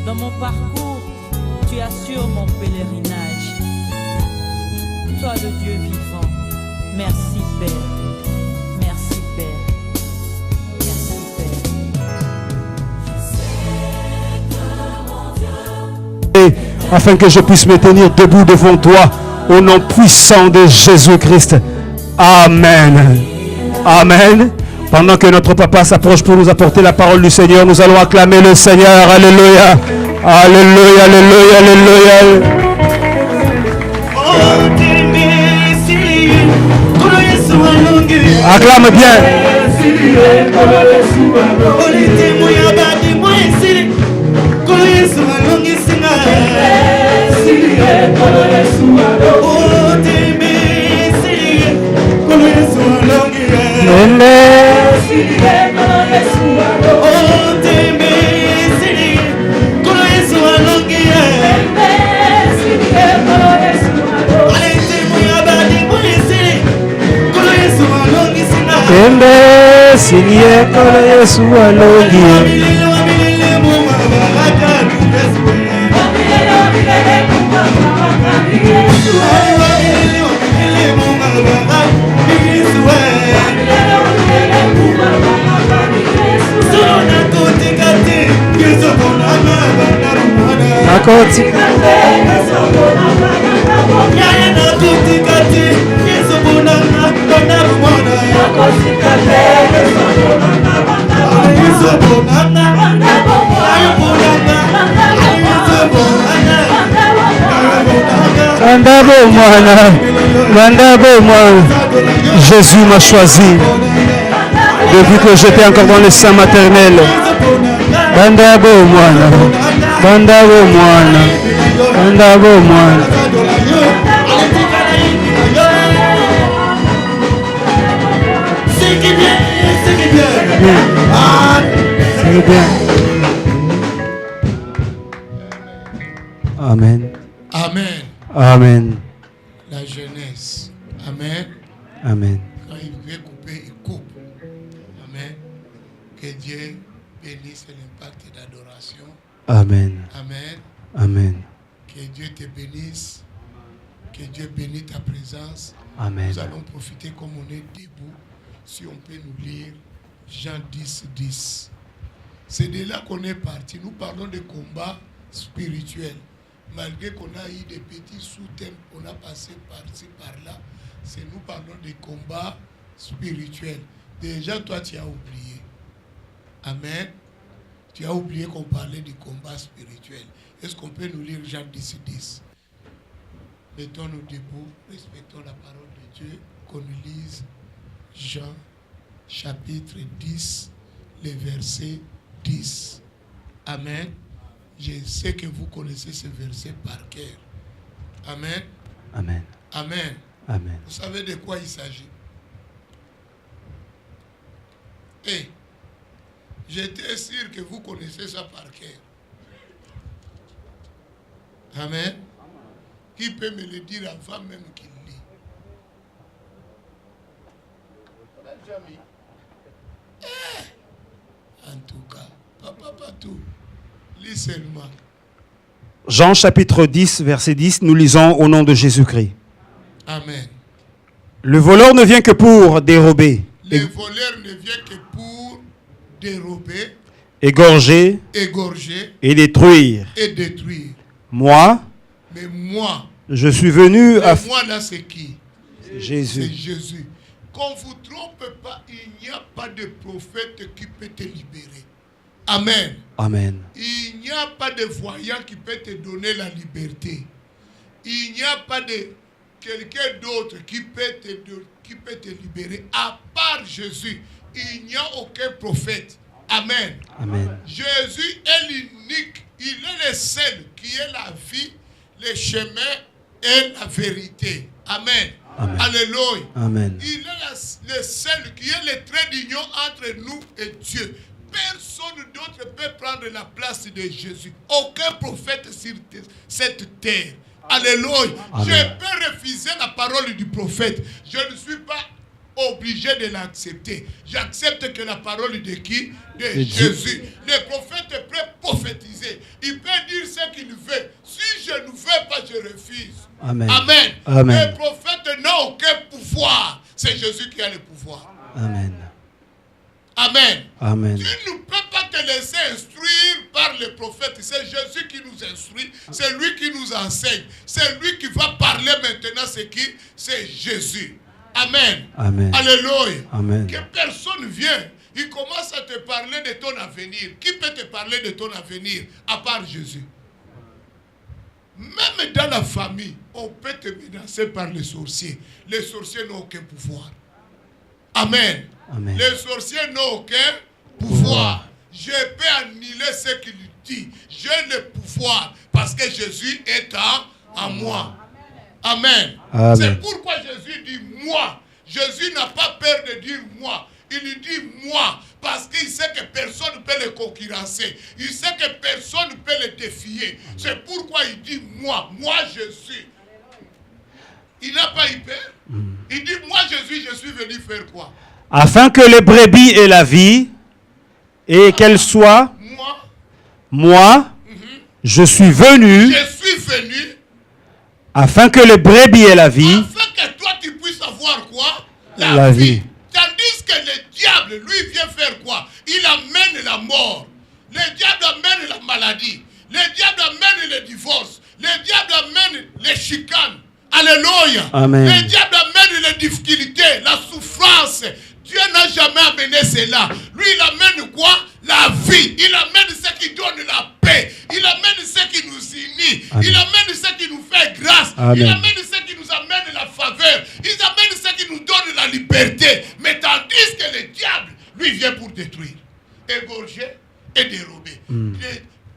Dans mon parcours, tu assures mon pèlerinage. Toi le Dieu vivant, merci Père. Merci Père. Merci Père. Afin que je puisse me tenir debout devant toi, au nom puissant de Jésus-Christ. Amen. Amen. Pendant que notre papa s'approche pour nous apporter la parole du Seigneur, nous allons acclamer le Seigneur. Alléluia. Alléluia, alléluia, alléluia. Acclame bien. Sinie kolo Yesu alongi. Jésus m'a choisi depuis que j'étais encore dans le sein maternel. Amen. Amen. Amen. La jeunesse. Amen. Amen. Quand il veut couper, il coupe. Amen. Que Dieu bénisse l'impact d'adoration. Amen. Amen. Amen. Que Dieu te bénisse. Que Dieu bénisse ta présence. Amen. Nous allons profiter comme on est debout. Si on peut nous lire Jean 10, 10. C'est de là qu'on est parti. Nous parlons de combat spirituel. Malgré qu'on a eu des petits sous-thèmes, on a passé par-ci, par-là, c'est nous parlons des combats spirituels. Déjà, toi, tu as oublié. Amen. Tu as oublié qu'on parlait du combat spirituel. Est-ce qu'on peut nous lire Jean 10, 10? Mettons-nous debout, respectons la parole de Dieu, qu'on nous lise Jean chapitre 10, le verset 10. Amen. Je sais que vous connaissez ce verset par cœur. Amen. Amen. Amen. Amen. Vous savez de quoi il s'agit? Et j'étais sûr que vous connaissez ça par cœur. Amen. Qui peut me le dire avant même qu'il lit? Benjamin. En tout cas, papa Patou. Jean chapitre 10, verset 10, nous lisons au nom de Jésus-Christ. Amen. Le voleur ne vient que pour dérober. Le voleur ne vient que pour dérober, égorger et détruire. Moi, mais moi, je suis venu à... Moi là c'est qui? Jésus. C'est Jésus. Qu'on ne vous trompe pas, il n'y a pas de prophète qui peut te libérer. Amen. Amen. Il n'y a pas de voyant qui peut te donner la liberté. Il n'y a pas de quelqu'un d'autre qui peut te libérer à part Jésus. Il n'y a aucun prophète. Amen. Amen. Jésus est l'unique. Il est le seul qui est la vie, le chemin et la vérité. Amen. Amen. Alléluia. Amen. Il est le seul qui est le trait d'union entre nous et Dieu. Personne d'autre peut prendre la place de Jésus. Aucun prophète sur cette terre. Alléluia. Amen. Je peux refuser la parole du prophète. Je ne suis pas obligé de l'accepter. J'accepte que la parole de qui? De Jésus. Le prophète peut prophétiser. Il peut Amen. Amen. Amen. Le prophète n'a aucun pouvoir. C'est Jésus qui a le pouvoir. Amen. Amen. Amen. Tu ne peux pas te laisser instruire par les prophètes. C'est Jésus qui nous instruit. C'est lui qui nous enseigne. C'est lui qui va parler maintenant. C'est qui? C'est Jésus. Amen. Amen. Alléluia. Amen. Que personne vienne. Il commence à te parler de ton avenir. Qui peut te parler de ton avenir à part Jésus? Même dans la famille, on peut te menacer par les sorciers. Les sorciers n'ont aucun pouvoir. Amen. Amen. Les sorciers n'ont aucun pouvoir. Je peux annuler ce qu'il dit. J'ai le pouvoir parce que Jésus est en moi. Amen. Amen. C'est pourquoi Jésus dit moi. Jésus n'a pas peur de dire moi. Il dit moi parce qu'il sait que personne ne peut le concurrencer. Il sait que personne ne peut le défier. C'est pourquoi il dit moi. Moi Jésus. Il n'a pas eu peur. Il dit moi Jésus, je suis venu faire quoi? Afin que les brebis aient la vie et qu'elles soient, moi, je suis venu afin que les brebis aient la vie, afin que toi tu puisses avoir quoi? La vie. Tandis que le diable, lui, vient faire quoi? Il amène la mort. Le diable amène la maladie. Le diable amène le divorce. Le diable amène les chicanes. Alléluia. Amen. Le diable amène les difficultés, la souffrance. Dieu n'a jamais amené cela. Lui, il amène quoi? La vie. Il amène ce qui donne la paix. Il amène ce qui nous unit. Amen. Il amène ce qui nous fait grâce. Amen. Il amène ce qui nous amène la faveur. Il amène ce qui nous donne la liberté. Mais tandis que le diable, lui, vient pour détruire, égorger et dérober.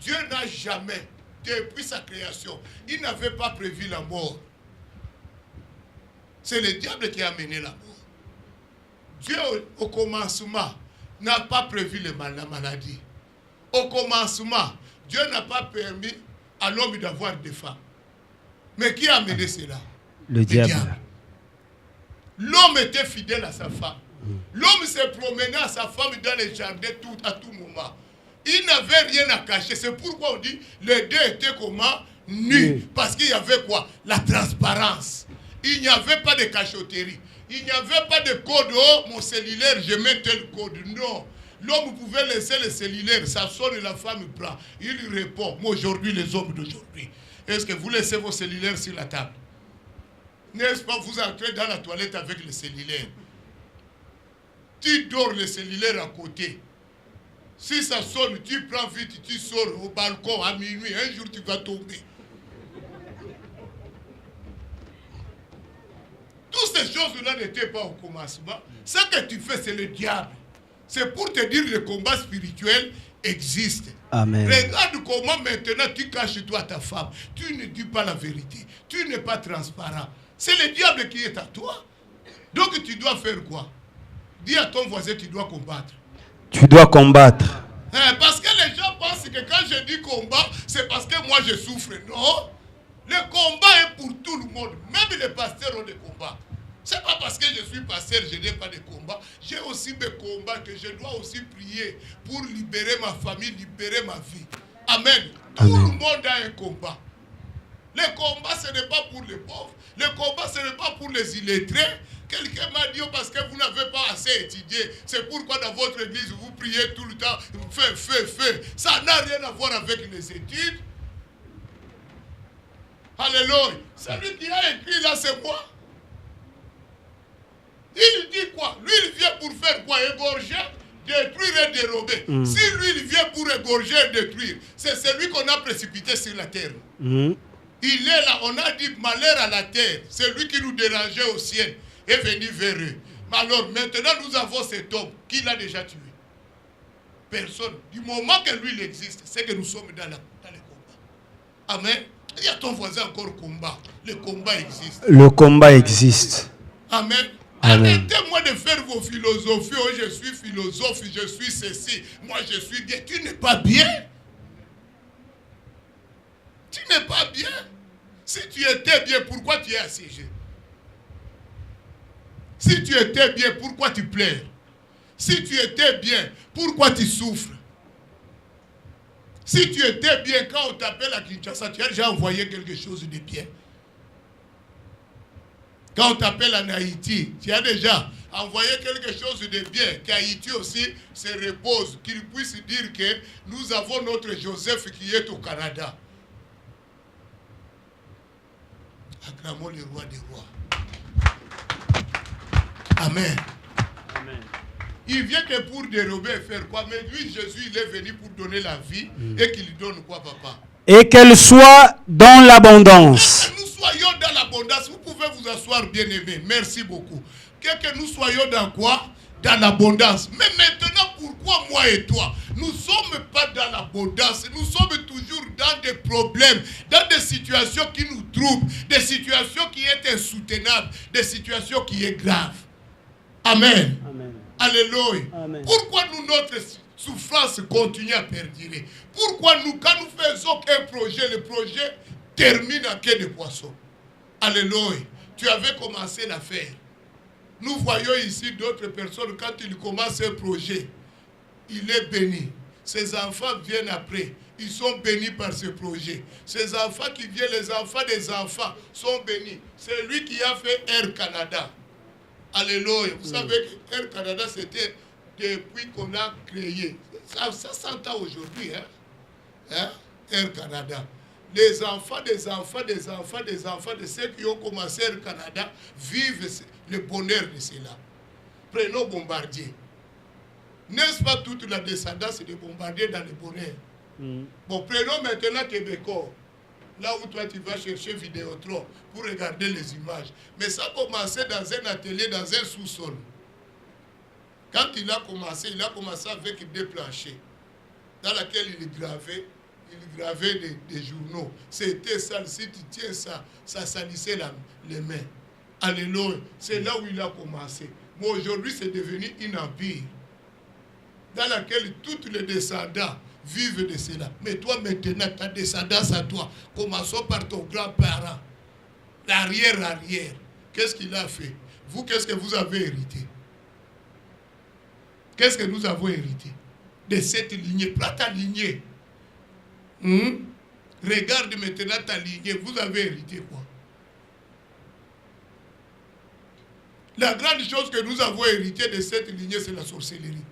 Dieu n'a jamais, depuis sa création, il n'avait pas prévu la mort. C'est le diable qui a amené la mort. Dieu, au commencement, n'a pas prévu la maladie. Au commencement, Dieu n'a pas permis à l'homme d'avoir des femmes. Mais qui a amené cela? le diable. L'homme était fidèle à sa femme. L'homme se promenait à sa femme dans les jardins à tout moment. Il n'avait rien à cacher. C'est pourquoi on dit les deux étaient comment? Nus. Parce qu'il y avait quoi? La transparence. Il n'y avait pas de cachotterie. Il n'y avait pas de code. Oh, mon cellulaire, je mets tel code. Non. L'homme pouvait laisser le cellulaire. Ça sonne, la femme prend. Il répond. Moi, aujourd'hui, les hommes d'aujourd'hui, est-ce que vous laissez vos cellulaires sur la table? N'est-ce pas, vous entrez dans la toilette avec le cellulaire. Tu dors le cellulaire à côté. Si ça sonne, tu prends vite, tu sors au balcon à minuit. Un jour, tu vas tomber. Toutes ces choses-là n'étaient pas au commencement. Ce que tu fais, c'est le diable. C'est pour te dire que le combat spirituel existe. Amen. Regarde comment maintenant tu caches toi ta femme. Tu ne dis pas la vérité. Tu n'es pas transparent. C'est le diable qui est à toi. Donc tu dois faire quoi? Dis à ton voisin, tu dois combattre. Tu dois combattre. Parce que les gens pensent que quand je dis combat, c'est parce que moi je souffre. Non. Le combat est pour tout le monde. Même les pasteurs ont des combats. Ce n'est pas parce que je suis pasteur, je n'ai pas de combat. J'ai aussi mes combats que je dois aussi prier pour libérer ma famille, libérer ma vie. Amen. Tout le monde a un combat. Le combat, ce n'est pas pour les pauvres. Le combat, ce n'est pas pour les illettrés. Quelqu'un m'a dit, parce que vous n'avez pas assez étudié, c'est pourquoi dans votre église, vous priez tout le temps, feu. Ça n'a rien à voir avec les études. Alléluia. Celui qui a écrit là, c'est moi. Il dit quoi? Lui, il vient pour faire quoi? Égorger, détruire et dérober. Si lui, il vient pour égorger et détruire, c'est celui qu'on a précipité sur la terre. Il est là, on a dit malheur à la terre. C'est lui qui nous dérangeait au ciel est venu vers eux. Mais alors, maintenant, nous avons cet homme qui l'a déjà tué. Personne. Du moment que lui, il existe, c'est que nous sommes dans les combats. Amen. Il y a ton voisin encore combat. Le combat existe. Le combat existe. Amen. Amen. Arrêtez-moi de faire vos philosophies. Oh, je suis philosophe, je suis ceci. Moi, je suis bien. Tu n'es pas bien. Tu n'es pas bien. Si tu étais bien, pourquoi tu es assiégé? Si tu étais bien, pourquoi tu pleures? Si tu étais bien, pourquoi tu souffres? Si tu étais bien, quand on t'appelle à Kinshasa, tu as déjà envoyé quelque chose de bien. Quand on t'appelle en Haïti, tu as déjà envoyé quelque chose de bien, qu'Haïti aussi se repose, qu'il puisse dire que nous avons notre Joseph qui est au Canada. Acclamons le roi des rois. Amen. Amen. Il vient que pour dérober et faire quoi? Mais lui, Jésus, il est venu pour donner la vie et qu'il donne quoi, papa? Et qu'elle soit dans l'abondance. Que nous soyons dans l'abondance. Vous pouvez vous asseoir, bien-aimés. Merci beaucoup. Que nous soyons dans quoi? Dans l'abondance. Mais maintenant, pourquoi moi et toi? Nous ne sommes pas dans l'abondance. Nous sommes toujours dans des problèmes, dans des situations qui nous troublent, des situations qui sont insoutenables, des situations qui sont graves. Amen. Amen. Alléluia. Amen. Pourquoi nous, notre souffrance continue à perdurer? Pourquoi nous, quand nous faisons un projet, le projet termine en quai de poisson? Alléluia. Tu avais commencé l'affaire. Nous voyons ici d'autres personnes, quand ils commencent un projet, il est béni. Ses enfants viennent après. Ils sont bénis par ce projet. Ces enfants qui viennent, les enfants des enfants, sont bénis. C'est lui qui a fait Air Canada. Alléluia. Vous savez que Air Canada, c'était depuis qu'on a créé. Ça 100 ans aujourd'hui. Air Canada. Les enfants des enfants des enfants des enfants de ceux qui ont commencé Air Canada vivent le bonheur de cela. Prenons Bombardier. N'est-ce pas toute la descendance de Bombardier dans le bonheur? Bon, prenons maintenant Québécois. Là où toi tu vas chercher Vidéotron pour regarder les images. Mais ça a commencé dans un atelier, dans un sous-sol. Quand il a commencé avec des planchers dans lesquels il gravait des journaux. C'était ça, si tu tiens ça, ça salissait les mains. Alléluia. C'est là où il a commencé. Mais aujourd'hui, c'est devenu un empire dans lequel tous les descendants vivent de cela. Mais toi, maintenant, ta descendance à toi, commençons par ton grand-parent, l'arrière-arrière. Qu'est-ce qu'il a fait? Vous, qu'est-ce que vous avez hérité? Qu'est-ce que nous avons hérité? De cette lignée. Prends ta lignée. Regarde maintenant ta lignée. Vous avez hérité quoi? La grande chose que nous avons hérité de cette lignée, c'est la sorcellerie.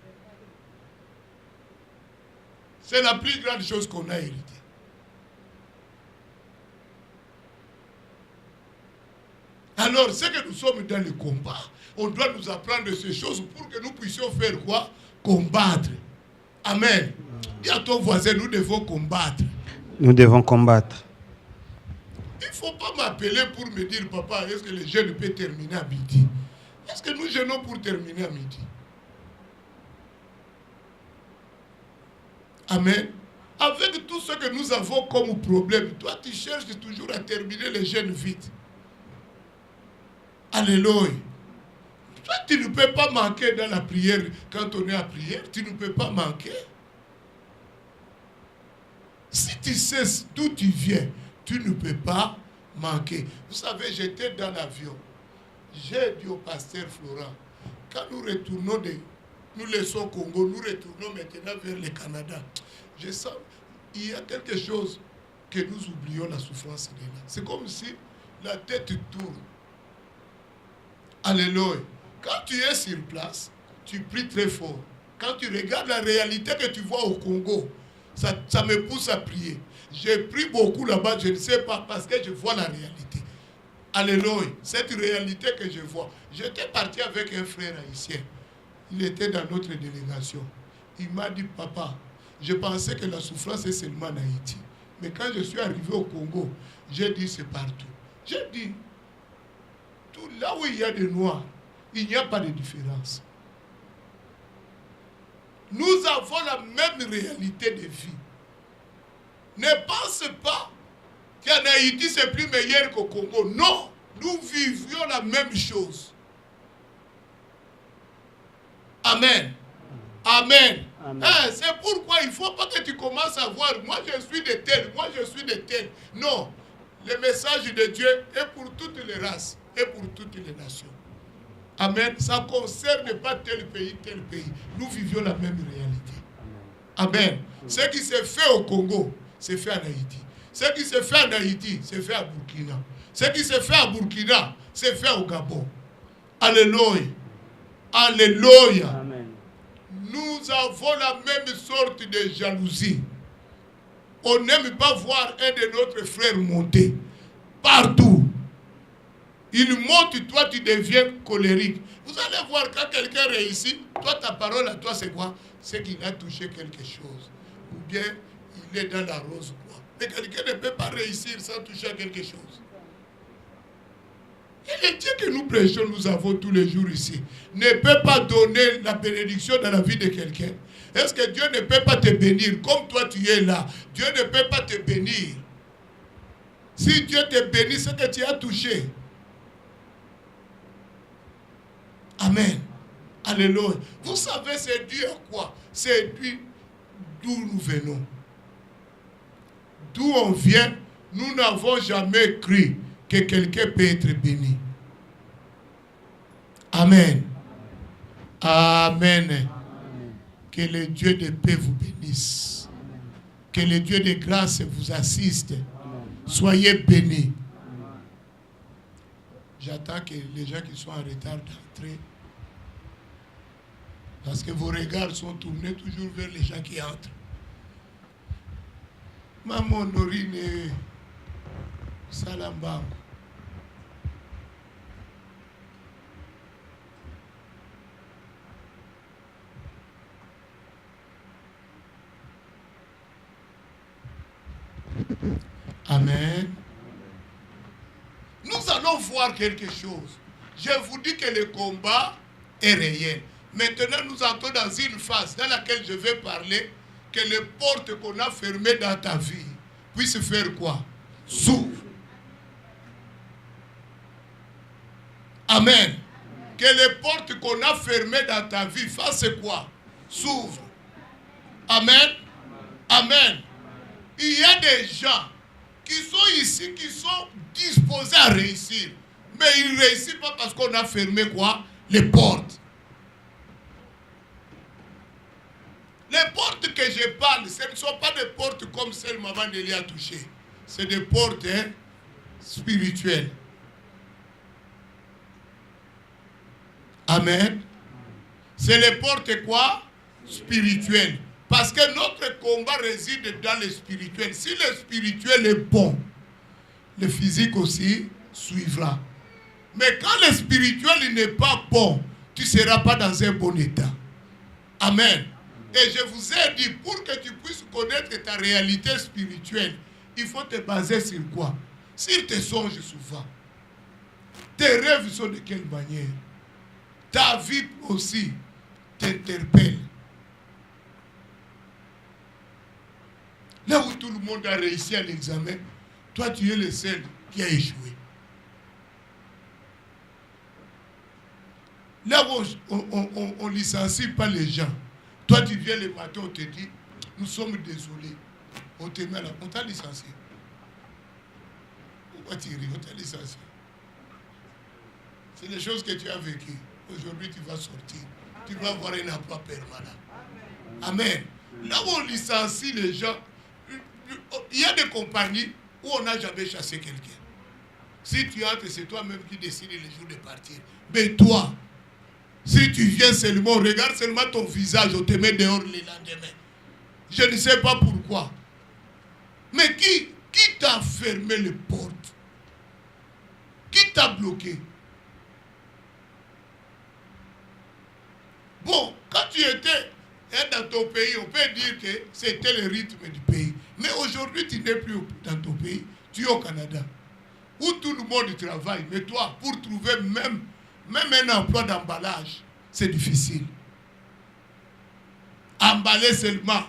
C'est la plus grande chose qu'on a héritée. Alors, c'est que nous sommes dans le combat. On doit nous apprendre ces choses pour que nous puissions faire quoi? Combattre. Amen. Dis à ton voisin, nous devons combattre. Nous devons combattre. Il ne faut pas m'appeler pour me dire, papa, est-ce que le jeûne peut terminer à midi? Est-ce que nous jeûnons pour terminer à midi? Amen. Avec tout ce que nous avons comme problème, toi tu cherches toujours à terminer le jeûne vite. Alléluia. Toi tu ne peux pas manquer dans la prière. Quand on est à prière, tu ne peux pas manquer. Si tu sais d'où tu viens, tu ne peux pas manquer. Vous savez, j'étais dans l'avion. J'ai dit au pasteur Florent, quand nous retournons, nous laissons Congo, nous retournons maintenant vers le Canada. Je sens, il y a quelque chose que nous oublions, la souffrance de là. C'est comme si la tête tourne. Alléluia. Quand tu es sur place, tu pries très fort. Quand tu regardes la réalité que tu vois au Congo, ça me pousse à prier. J'ai pris beaucoup là-bas, je ne sais pas, parce que je vois la réalité. Alléluia. Cette réalité que je vois. J'étais parti avec un frère haïtien. Il était dans notre délégation. Il m'a dit, papa, je pensais que la souffrance est seulement en Haïti. Mais quand je suis arrivé au Congo, j'ai dit, c'est partout. J'ai dit, tout là où il y a des Noirs, il n'y a pas de différence. Nous avons la même réalité de vie. Ne pense pas qu'en Haïti c'est plus meilleur qu'au Congo. Non, nous vivions la même chose. Amen. Amen. C'est pourquoi il ne faut pas que tu commences à voir, moi je suis de tel, moi je suis de tel. Non, le message de Dieu est pour toutes les races et pour toutes les nations. Amen. Ça ne concerne pas tel pays, tel pays. Nous vivions la même réalité. Amen. Ce qui s'est fait au Congo, c'est fait en Haïti. Ce qui s'est fait en Haïti, c'est fait à Burkina. Ce qui se fait à Burkina, c'est fait au Gabon. Alléluia. Alléluia. Amen. Nous avons la même sorte de jalousie. On n'aime pas voir un de notre frères monter. Partout. Il monte, toi tu deviens colérique. Vous allez voir quand quelqu'un réussit, toi ta parole à toi c'est quoi? C'est qu'il a touché quelque chose. Ou bien il est dans la rose ou quoi. Mais quelqu'un ne peut pas réussir sans toucher à quelque chose. Et le Dieu que nous prêchons, nous avons tous les jours ici, ne peut pas donner la bénédiction dans la vie de quelqu'un. Est-ce que Dieu ne peut pas te bénir comme toi tu es là? Dieu ne peut pas te bénir. Si Dieu te bénit, c'est que tu as touché. Amen. Alléluia. Vous savez, c'est dû à quoi? C'est dû d'où nous venons. D'où on vient, nous n'avons jamais cru que quelqu'un peut être béni. Amen. Amen. Amen. Que le Dieu de paix vous bénisse. Amen. Que le Dieu de grâce vous assiste. Amen. Soyez bénis. J'attends que les gens qui sont en retard d'entrer, parce que vos regards sont tournés toujours vers les gens qui entrent. Maman Norine Salamba. Amen. Nous allons voir quelque chose. Je vous dis que le combat est réel. Maintenant, nous entrons dans une phase dans laquelle je vais parler que les portes qu'on a fermées dans ta vie puissent faire quoi? S'ouvrent. Amen. Que les portes qu'on a fermées dans ta vie fassent quoi? S'ouvrent. Amen. Amen. Il y a des gens qui sont ici, qui sont disposés à réussir. Mais ils ne réussissent pas parce qu'on a fermé quoi? Les portes. Les portes que je parle, ce ne sont pas des portes comme celle que Maman Nelly a touchées. C'est des portes spirituelles. Amen. C'est les portes quoi? Spirituelles. Parce que notre combat réside dans le spirituel. Si le spirituel est bon, le physique aussi suivra. Mais quand le spirituel n'est pas bon, tu ne seras pas dans un bon état. Amen. Et je vous ai dit, pour que tu puisses connaître ta réalité spirituelle, il faut te baser sur quoi? Sur tes songes souvent. Tes rêves sont de quelle manière? Ta vie aussi t'interpelle. Là où tout le monde a réussi à l'examen, toi tu es le seul qui a échoué. Là où on ne licencie pas les gens, toi tu viens le matin, on te dit, nous sommes désolés. On te met là, on t'a licencié. Pourquoi tu ris? On t'a licencié. C'est les choses que tu as vécues. Aujourd'hui tu vas sortir. Tu vas avoir un emploi permanent. Amen. Là où on licencie les gens, il y a des compagnies où on n'a jamais chassé quelqu'un. Si tu entres, c'est toi-même qui décides le jour de partir. Mais toi, si tu viens seulement, regarde seulement ton visage, on te met dehors le lendemain. Je ne sais pas pourquoi. Mais qui t'a fermé les portes? Qui t'a bloqué? Bon, quand tu étais dans ton pays, on peut dire que c'était le rythme du pays. Mais aujourd'hui, tu n'es plus dans ton pays, tu es au Canada, où tout le monde travaille. Mais toi, pour trouver même un emploi d'emballage, c'est difficile. Emballer seulement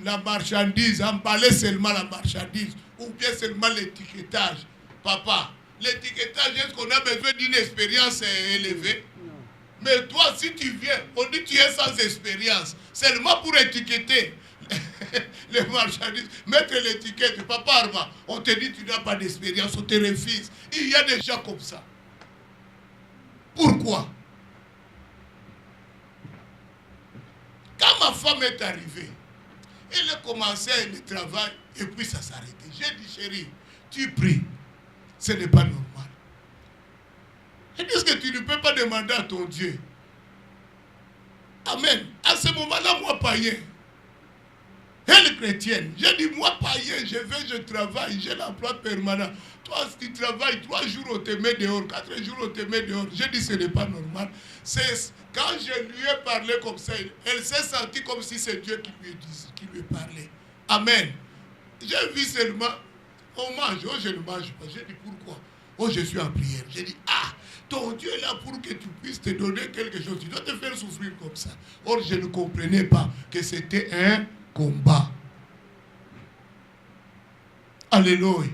la marchandise, emballer seulement la marchandise, ou bien seulement l'étiquetage. Papa, l'étiquetage, est-ce qu'on a besoin d'une expérience élevée? Mais toi, si tu viens, on dit que tu es sans expérience. Seulement pour étiqueter les marchandises, mettre l'étiquette. Papa Arma, on te dit que tu n'as pas d'expérience, on te refuse. Il y a des gens comme ça. Pourquoi? Quand ma femme est arrivée, elle a commencé le travail et puis ça s'arrêtait. J'ai dit, chérie, tu pries. Ce n'est pas normal. Et qu'est-ce que tu ne peux pas demander à ton Dieu? Amen. À ce moment-là, moi, païen, elle chrétienne, j'ai dit, moi, païen, je travaille, j'ai l'emploi permanent. Toi, tu travailles 3 jours, on te met dehors, 4 jours, on te met dehors. J'ai dit, ce n'est pas normal. Quand je lui ai parlé comme ça, elle s'est sentie comme si c'est Dieu qui lui parlait. Amen. J'ai vu seulement, on mange, oh, je ne mange pas. J'ai dit, pourquoi? Oh, je suis en prière. J'ai dit, ah, ton Dieu est là pour que tu puisses te donner quelque chose. Tu dois te faire souffrir comme ça. Or, je ne comprenais pas que c'était un combat. Alléluia.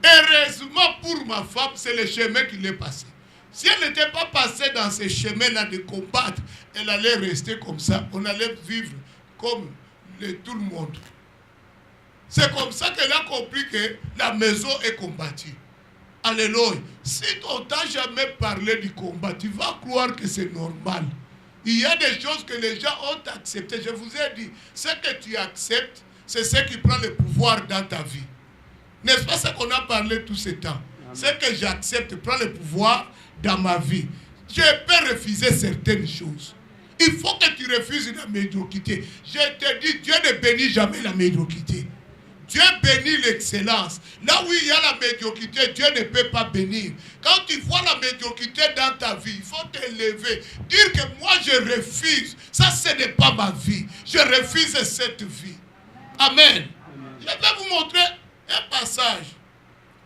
Heureusement pour ma femme, c'est le chemin qui l'est passé. Si elle n'était pas passée dans ce chemin-là de combattre, elle allait rester comme ça. On allait vivre comme tout le monde. C'est comme ça qu'elle a compris que la maison est combattue. Alléluia. Si on ne t'a jamais parlé du combat, tu vas croire que c'est normal. Il y a des choses que les gens ont acceptées. Je vous ai dit, ce que tu acceptes, c'est ce qui prend le pouvoir dans ta vie. N'est-ce pas ce qu'on a parlé tout ce temps? Ce que j'accepte prend le pouvoir dans ma vie. Je peux refuser certaines choses. Il faut que tu refuses la médiocrité. Je te dis, Dieu ne bénit jamais la médiocrité. Dieu bénit l'excellence. Là où il y a la médiocrité, Dieu ne peut pas bénir. Quand tu vois la médiocrité dans ta vie, il faut te lever. Dire que moi je refuse. Ça, ce n'est pas ma vie. Je refuse cette vie. Amen. Je vais vous montrer un passage.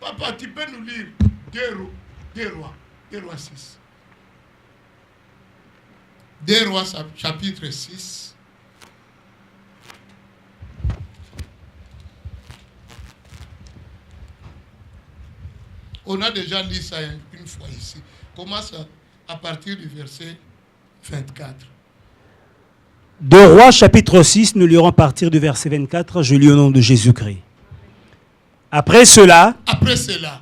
Papa, tu peux nous lire 2 Rois 6. 2 Rois chapitre 6. On a déjà lu ça une fois ici. Commence à partir du verset 24. 2 Rois chapitre 6, nous lirons à partir du verset 24. Je lis au nom de Jésus-Christ. Après cela,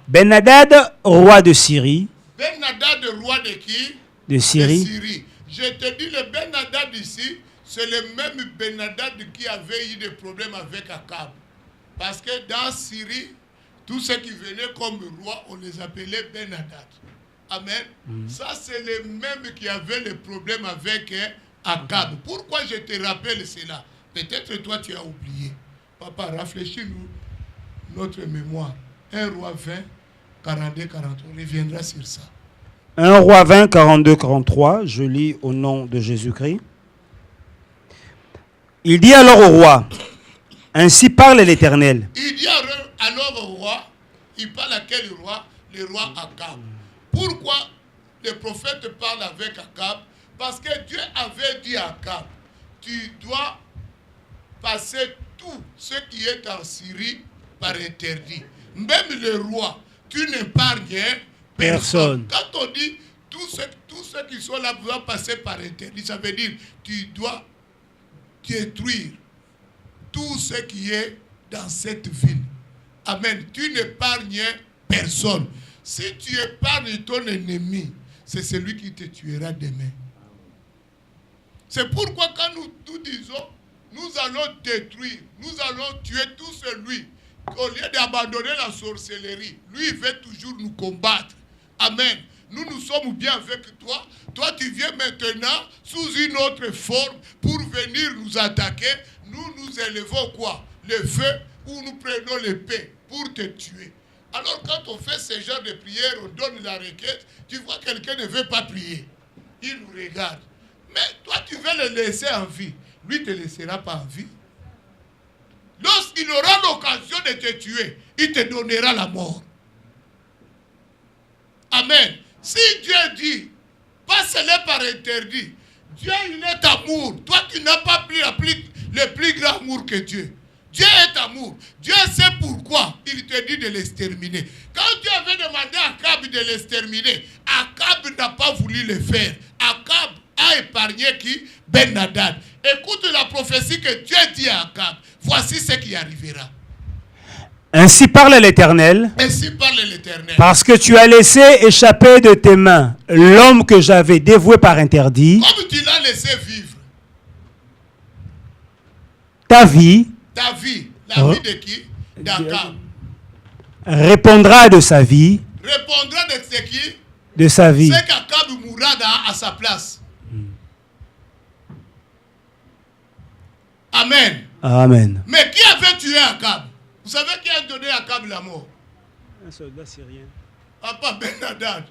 Ben-Hadad, roi de Syrie. Ben-Hadad, roi de qui? De Syrie. Je te dis, le Ben-Hadad ici, c'est le même Ben-Hadad qui avait eu des problèmes avec Akab. Parce que dans Syrie, tous ceux qui venaient comme roi, on les appelait Ben-Hadad. Amen. Ça, c'est le même qui avait le problème avec Akab. Pourquoi je te rappelle cela? Peut-être toi, tu as oublié. Papa, rafraîchis-nous notre mémoire. 1 Roi 20, 42, 43. On reviendra sur ça. 1 Roi 20, 42, 43. Je lis au nom de Jésus-Christ. Il dit alors au roi, ainsi parle l'Éternel. Il dit alors au roi, il parle à quel roi? Le roi Akab. Pourquoi le prophète parle avec Akab? Parce que Dieu avait dit à Akab, tu dois passer tout ce qui est en Syrie par interdit. Même le roi, tu n'épargnes personne. Quand on dit tous ceux qui sont là doivent passer par interdit, ça veut dire tu dois détruire tout ce qui est dans cette ville. Amen. Tu n'épargnes personne. Si tu épargnes ton ennemi, c'est celui qui te tuera demain. C'est pourquoi quand nous disons, nous allons détruire, nous allons tuer tout celui, au lieu d'abandonner la sorcellerie, lui il veut toujours nous combattre. Amen. Nous sommes bien avec toi. Toi, tu viens maintenant sous une autre forme pour venir nous attaquer. Nous élevons quoi? Le feu, ou nous prenons l'épée pour te tuer. Alors quand on fait ce genre de prière, on donne la requête, tu vois quelqu'un ne veut pas prier. Il nous regarde. Mais toi, tu veux le laisser en vie. Lui ne te laissera pas en vie. Lorsqu'il aura l'occasion de te tuer, il te donnera la mort. Amen. Si Dieu dit, passe-le par interdit, Dieu il est amour. Toi, tu n'as pas pris le plus grand amour que Dieu. Dieu est amour. Dieu sait pourquoi il te dit de l'exterminer. Quand Dieu avait demandé à Akab de l'exterminer, Akab n'a pas voulu le faire. Akab a épargné qui? Ben-Hadad. Écoute la prophétie que Dieu dit à Akab. Voici ce qui arrivera. Ainsi parle l'Éternel. Ainsi parle l'Éternel. Parce que tu as laissé échapper de tes mains l'homme que j'avais dévoué par interdit. Comme tu l'as laissé vivre. Ta vie. La vie de qui? D'Akab. Répondra de sa vie. répondra de ce qui? De sa vie. C'est qu'Akab mourra à sa place. Amen. Amen. Mais qui avait tué Akab? Vous savez qui a donné à Akab la mort? Un soldat syrien. Pas Ben-Hadad.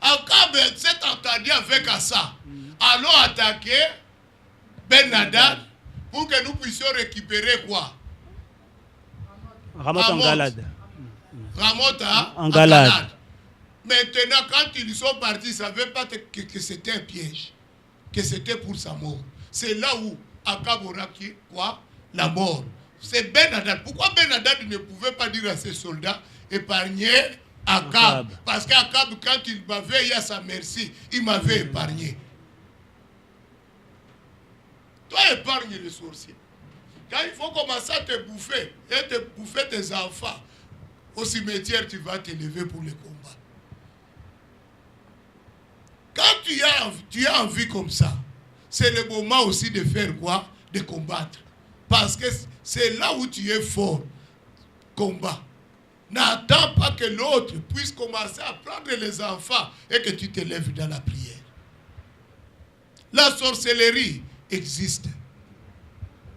Akab s'est entendu avec Asa. Allons attaquer Ben-Hadad pour que nous puissions récupérer quoi? Ramoth en Galade. Ramoth en Galade. Maintenant, quand ils sont partis, ils ne savaient pas que c'était un piège, que c'était pour sa mort. C'est là où Akab aura quoi? La mort. C'est Ben-Hadad. Pourquoi Ben-Hadad ne pouvait pas dire à ses soldats épargner Akab? Parce qu'Akab, quand il m'avait eu à sa merci, il m'avait épargné. Toi, épargne les sorciers. Quand il faut commencer à te bouffer, et te bouffer tes enfants, au cimetière, tu vas t'élever pour le combat. Quand tu as envie comme ça, c'est le moment aussi de faire quoi? De combattre. Parce que c'est là où tu es fort. Combat. N'attends pas que l'autre puisse commencer à prendre les enfants et que tu t'élèves dans la prière. La sorcellerie existe.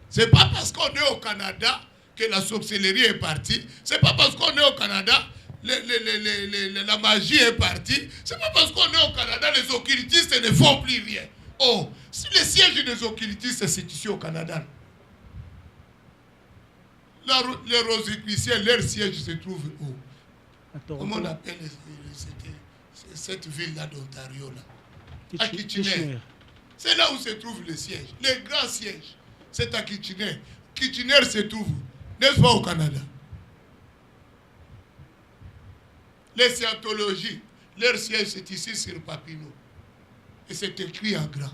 Ce n'est pas parce qu'on est au Canada que la sorcellerie est partie. Ce n'est pas parce qu'on est au Canada la magie est partie. Ce n'est pas parce qu'on est au Canada les occultistes ne font plus rien. Oh, si le siège des occultistes c'est ici au Canada. Les rosicruciens, leur siège se trouve où? Comment on appelle cette ville-là d'Ontario là? À Kitchener. C'est là où se trouve le siège. Les grands sièges, c'est à Kitchener. Kitchener se trouve, n'est-ce pas, au Canada? Les scientologies, leur siège c'est ici sur Papineau. Et c'est écrit en grand.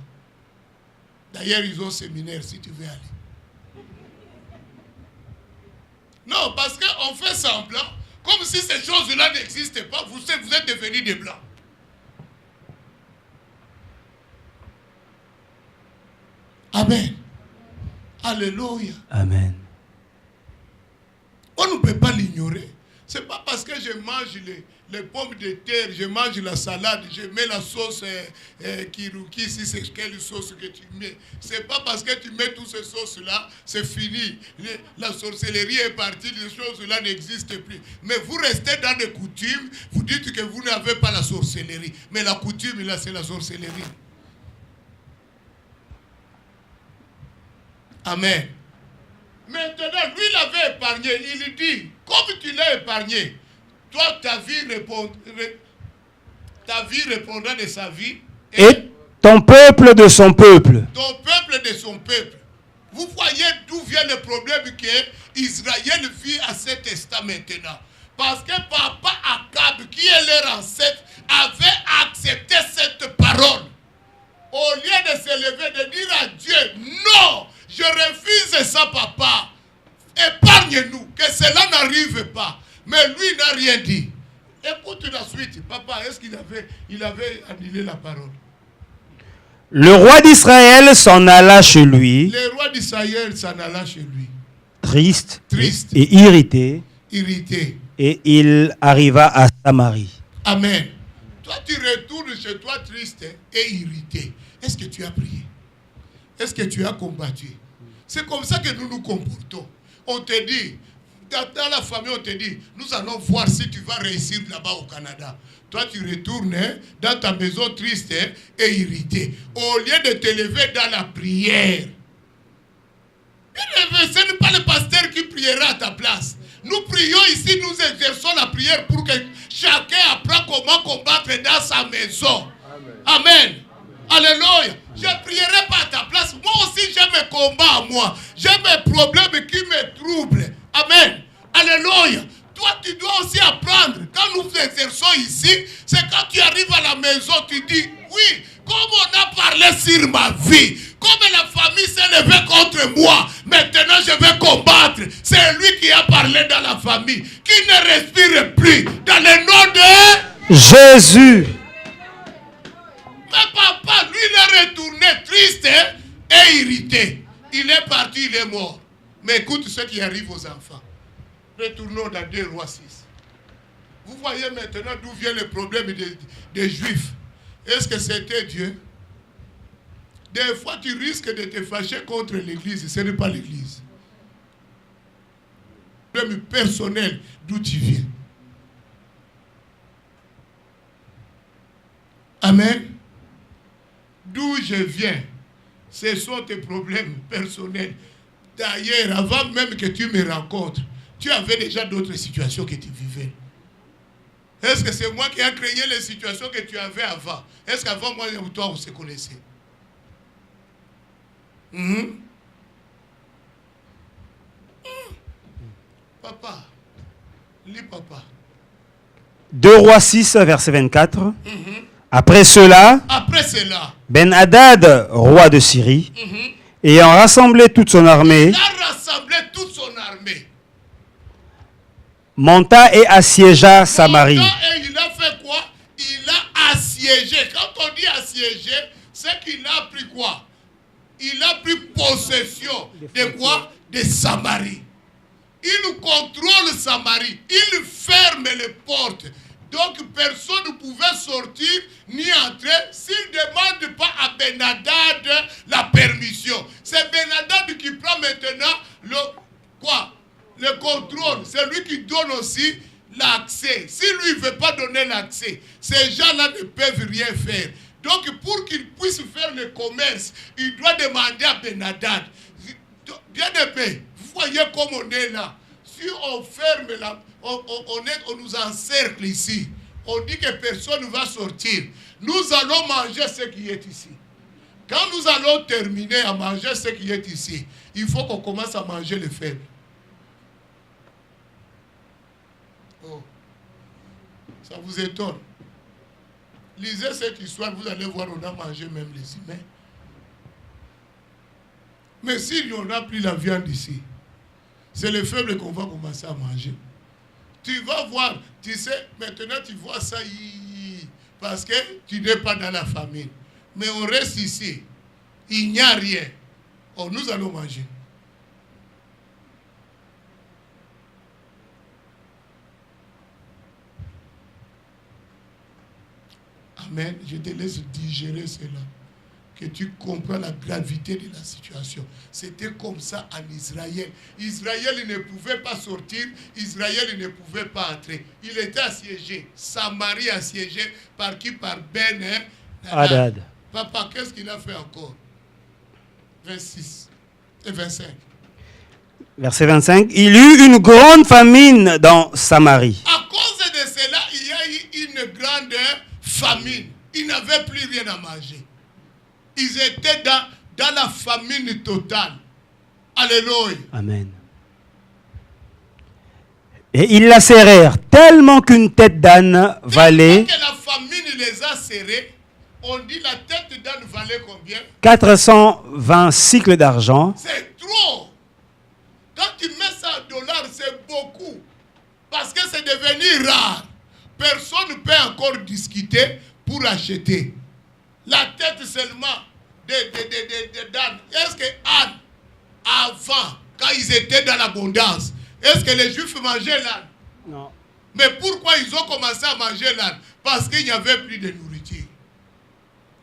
D'ailleurs, ils ont un séminaire si tu veux aller. Non, parce qu'on fait semblant, comme si ces choses-là n'existaient pas. Vous êtes devenus des blancs. Amen. Alléluia. Amen. On ne peut pas l'ignorer. Ce n'est pas parce que je mange les pommes de terre, je mange la salade, je mets la sauce kiruki, si c'est quelle sauce que tu mets. Ce n'est pas parce que tu mets toutes ces sauces-là, c'est fini. La sorcellerie est partie, les choses-là n'existent plus. Mais vous restez dans des coutumes, vous dites que vous n'avez pas la sorcellerie. Mais la coutume, là, c'est la sorcellerie. Amen. Maintenant, lui l'avait épargné. Il dit, comme tu l'as épargné, toi, ta vie répondra de sa vie. Et ton peuple de son peuple. Ton peuple de son peuple. Vous voyez d'où vient le problème que Israël vit à cet instant maintenant. Parce que papa Akab, qui est leur ancêtre, avait accepté cette parole. Au lieu de se lever, de dire à Dieu, non, je refuse ça, papa. Épargne-nous, que cela n'arrive pas. Mais lui n'a rien dit. Écoute la suite. Papa, est-ce qu'il avait annulé la parole? Le roi d'Israël s'en alla chez lui. Le roi d'Israël s'en alla chez lui. Triste. Triste. Et irrité. Irrité. Et il arriva à Samarie. Amen. Toi, tu retournes chez toi triste et irrité. Est-ce que tu as prié? Est-ce que tu as combattu? C'est comme ça que nous nous comportons. On te dit, dans la famille, on te dit, nous allons voir si tu vas réussir là-bas au Canada. Toi, tu retournes dans ta maison triste et irrité. Au lieu de te lever dans la prière. Ce n'est pas le pasteur qui priera à ta place. Nous prions ici, nous exerçons la prière pour que chacun apprenne comment combattre dans sa maison. Amen. Amen. Alléluia. Je ne prierai pas à ta place. Moi aussi, j'ai mes combats à moi. J'ai mes problèmes qui me troublent. Amen. Alléluia. Toi, tu dois aussi apprendre. Quand nous exerçons ici, c'est quand tu arrives à la maison, tu dis, oui, comme on a parlé sur ma vie, comme la famille s'est levée contre moi, maintenant je vais combattre. C'est lui qui a parlé dans la famille, qui ne respire plus. Dans le nom de Jésus. Mais papa, lui, il est retourné triste et irrité. Il est parti, il est mort. Mais écoute ce qui arrive aux enfants. Retournons dans 2 Rois 6. Vous voyez maintenant d'où vient le problème des Juifs. Est-ce que c'était Dieu? Des fois, tu risques de te fâcher contre l'Église. Ce n'est pas l'Église. Problème personnel d'où tu viens. Amen. D'où je viens, ce sont tes problèmes personnels. D'ailleurs, avant même que tu me rencontres, tu avais déjà d'autres situations que tu vivais. Est-ce que c'est moi qui ai créé les situations que tu avais avant? Est-ce qu'avant moi et toi, on se connaissait? Papa, lis papa. 2 Rois 6, verset 24. Après cela, Ben-Hadad, roi de Syrie, ayant rassemblé toute son armée, monta et assiégea Samarie. Et il a fait quoi? Il a assiégé. Quand on dit assiégé, c'est qu'il a pris quoi? Il a pris possession de quoi? De Samarie. Il contrôle Samarie. Il ferme les portes. Donc personne ne pouvait sortir ni entrer s'il ne demande pas à Ben-Hadad la permission. C'est Ben-Hadad qui prend maintenant le contrôle. C'est lui qui donne aussi l'accès. Si lui ne veut pas donner l'accès, ces gens-là ne peuvent rien faire. Donc pour qu'il puisse faire le commerce, il doit demander à Ben-Hadad. Bien aimé, vous voyez comme on est là. Si on ferme là, on nous encercle ici. On dit que personne ne va sortir. Nous allons manger ce qui est ici. Quand nous allons terminer à manger ce qui est ici, il faut qu'on commence à manger les faibles. Oh. Ça vous étonne? Lisez cette histoire, vous allez voir, on a mangé même les humains. Mais s'il y en a plus la viande ici, c'est les faibles qu'on va commencer à manger. Tu vas voir, tu sais, maintenant tu vois ça, parce que tu n'es pas dans la famine. Mais on reste ici, il n'y a rien. Oh, nous allons manger. Amen. Je te laisse digérer cela. Que tu comprends la gravité de la situation. C'était comme ça en Israël. Israël ne pouvait pas sortir. Israël ne pouvait pas entrer. Il était assiégé. Samarie assiégée par qui? Par Ben-Hadad. Papa, qu'est-ce qu'il a fait encore? 26 et 25. Verset 25. Il eut une grande famine dans Samarie. À cause de cela, il y a eu une grande famine. Ils n'avaient plus rien à manger. Ils étaient dans la famine totale. Alléluia. Amen. Et ils la serrèrent tellement qu'une tête d'âne valait... Quand la famine les a serrés, on dit la tête d'âne valait combien? 420 cycles d'argent. C'est trop. Quand tu mets ça en dollars, c'est beaucoup. Parce que c'est devenu rare. Personne ne peut encore discuter pour acheter. La tête seulement d'âne. Est-ce que Anne, avant, quand ils étaient dans l'abondance, est-ce que les Juifs mangeaient l'âne? Non. Mais pourquoi ils ont commencé à manger l'âne? Parce qu'il n'y avait plus de nourriture.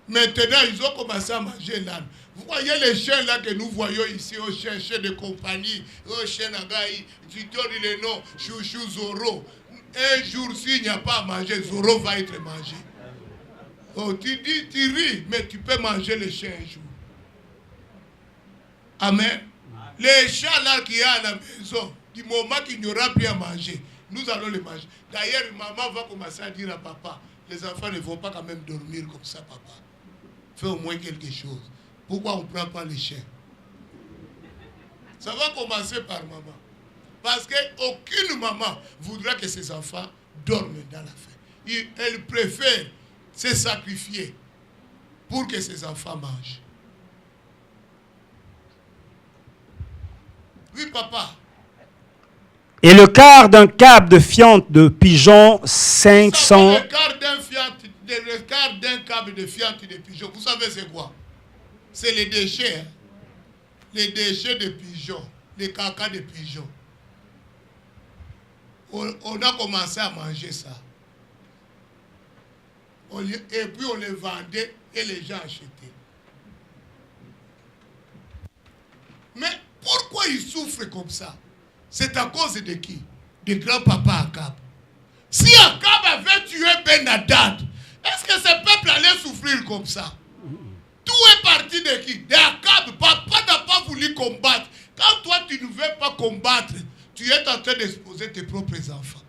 Maintenant, ils ont commencé à manger l'âne. Vous voyez les chiens là que nous voyons ici, aux chiens de compagnie, aux chiens Nagaï, tu donnes les noms, Chouchou, Zoro. Un jour, s'il n'y a pas à manger, Zoro va être mangé. Oh, tu dis, tu ris, mais tu peux manger les chiens un jour. Amen. Les chats là qu'il y a à la maison, du moment qu'il n'y aura plus à manger, nous allons les manger. D'ailleurs, maman va commencer à dire à papa, les enfants ne vont pas quand même dormir comme ça, papa. Fais au moins quelque chose. Pourquoi on ne prend pas les chiens? Ça va commencer par maman. Parce qu'aucune maman voudra que ses enfants dorment dans la faim. Elle préfère se sacrifier pour que ses enfants mangent. Oui, papa. Et le quart d'un câble de fiente de pigeon, 500... Le quart d'un câble de fiente de pigeon, vous savez c'est quoi? C'est les déchets. Hein? Les déchets de pigeons. Les caca de pigeons. on a commencé à manger ça. Et puis on les vendait et les gens achetaient. Mais pourquoi ils souffrent comme ça? C'est à cause de qui? De grand-papa Akab. Si Akab avait tué Ben Hadad, est-ce que ce peuple allait souffrir comme ça? Tout est parti de qui? De Akab. Papa n'a pas voulu combattre. Quand toi tu ne veux pas combattre, tu es en train d'exposer tes propres enfants.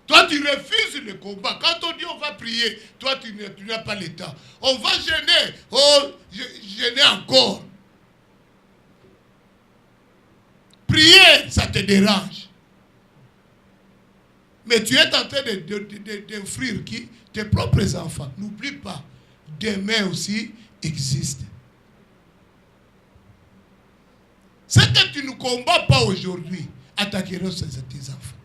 Toi, tu refuses le combat. Quand on dit on va prier, toi, tu n'as pas le temps. On va gêner. Oh, gêner encore. Prier, ça te dérange. Mais tu es en train d'offrir qui? Tes propres enfants. N'oublie pas, demain aussi existe. Ce que tu ne combats pas aujourd'hui, attaqueront tes enfants.